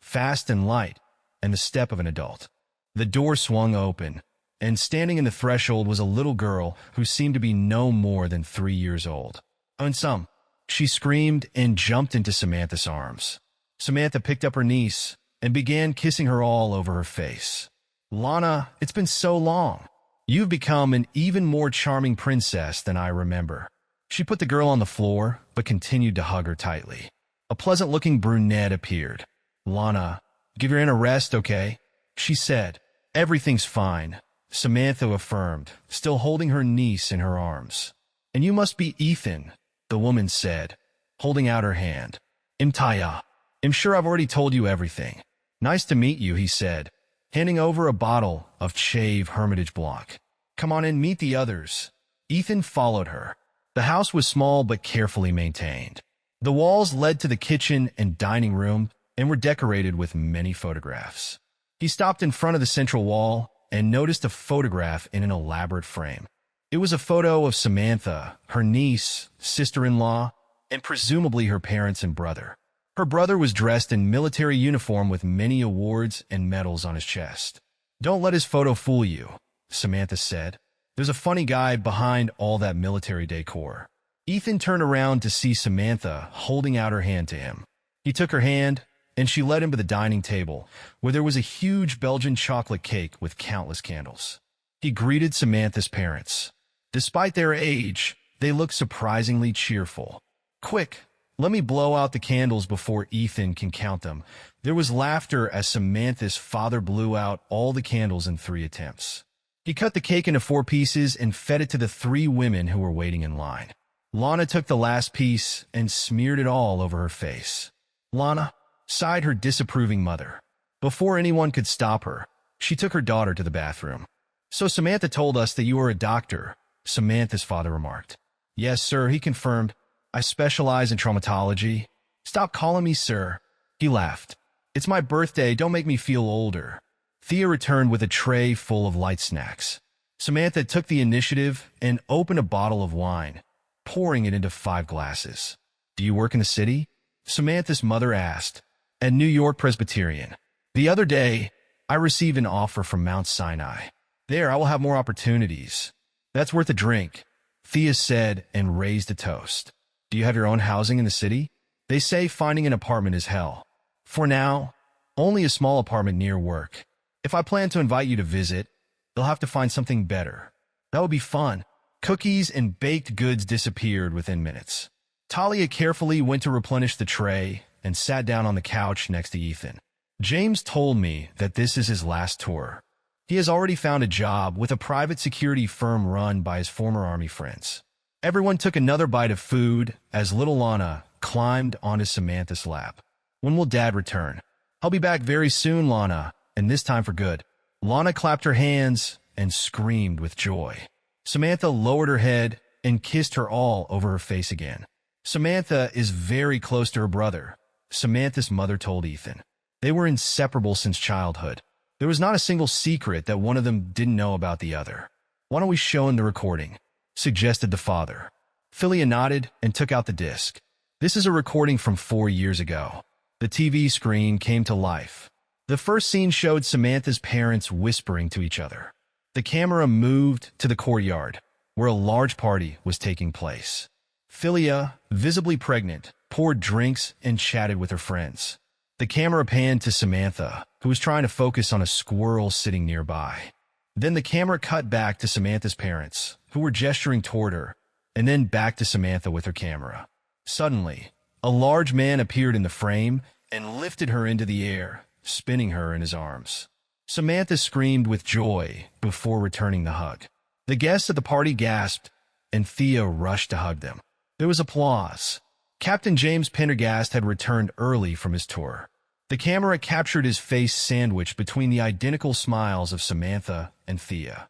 fast and light, and the step of an adult. The door swung open, and standing in the threshold was a little girl who seemed to be no more than 3 years old. "Unsum!" She screamed and jumped into Samantha's arms. Samantha picked up her niece and began kissing her all over her face. "Lana, it's been so long. You've become an even more charming princess than I remember." She put the girl on the floor, but continued to hug her tightly. A pleasant-looking brunette appeared. "Lana, give your aunt a rest, okay?" she said. "Everything's fine," Samantha affirmed, still holding her niece in her arms. "And you must be Ethan," the woman said, holding out her hand. "Imtaya. I'm sure I've already told you everything." "Nice to meet you," he said, handing over a bottle of Chave Hermitage Blanc. "Come on in, meet the others." Ethan followed her. The house was small but carefully maintained. The walls led to the kitchen and dining room and were decorated with many photographs. He stopped in front of the central wall and noticed a photograph in an elaborate frame. It was a photo of Samantha, her niece, sister-in-law, and presumably her parents and brother. Her brother was dressed in military uniform with many awards and medals on his chest. "Don't let his photo fool you," Samantha said. "There's a funny guy behind all that military decor." Ethan turned around to see Samantha holding out her hand to him. He took her hand, and she led him to the dining table, where there was a huge Belgian chocolate cake with countless candles. He greeted Samantha's parents. Despite their age, they looked surprisingly cheerful. "Quick, let me blow out the candles before Ethan can count them." There was laughter as Samantha's father blew out all the candles in 3 attempts. He cut the cake into 4 pieces and fed it to the 3 women who were waiting in line. Lana took the last piece and smeared it all over her face. "Lana," sighed her disapproving mother. Before anyone could stop her, she took her daughter to the bathroom. "So Samantha told us that you are a doctor," Samantha's father remarked. "Yes, sir," he confirmed. "I specialize in traumatology." "Stop calling me sir," he laughed. "It's my birthday, don't make me feel older." Thea returned with a tray full of light snacks. Samantha took the initiative and opened a bottle of wine, pouring it into 5 glasses. "Do you work in the city?" Samantha's mother asked. "At New York Presbyterian. The other day, I received an offer from Mount Sinai. There, I will have more opportunities." "That's worth a drink," Thea said and raised a toast. "Do you have your own housing in the city?" "They say finding an apartment is hell. For now, only a small apartment near work. If I plan to invite you to visit, they'll have to find something better." "That would be fun." Cookies and baked goods disappeared within minutes. Talia carefully went to replenish the tray and sat down on the couch next to Ethan. "James told me that this is his last tour. He has already found a job with a private security firm run by his former army friends." Everyone took another bite of food as little Lana climbed onto Samantha's lap. "When will Dad return?" "I'll be back very soon, Lana, and this time for good." Lana clapped her hands and screamed with joy. Samantha lowered her head and kissed her all over her face again. "Samantha is very close to her brother," Samantha's mother told Ethan. "They were inseparable since childhood. There was not a single secret that one of them didn't know about the other." "Why don't we show him the recording?" suggested the father. Philia nodded and took out the disc. "This is a recording from 4 years ago." The TV screen came to life. The first scene showed Samantha's parents whispering to each other. The camera moved to the courtyard, where a large party was taking place. Philia, visibly pregnant, poured drinks and chatted with her friends. The camera panned to Samantha, who was trying to focus on a squirrel sitting nearby. Then the camera cut back to Samantha's parents, who were gesturing toward her, and then back to Samantha with her camera. Suddenly, a large man appeared in the frame and lifted her into the air, spinning her in his arms. Samantha screamed with joy before returning the hug. The guests at the party gasped, and Thea rushed to hug them. There was applause. Captain James Pendergast had returned early from his tour. The camera captured his face sandwiched between the identical smiles of Samantha and Thea.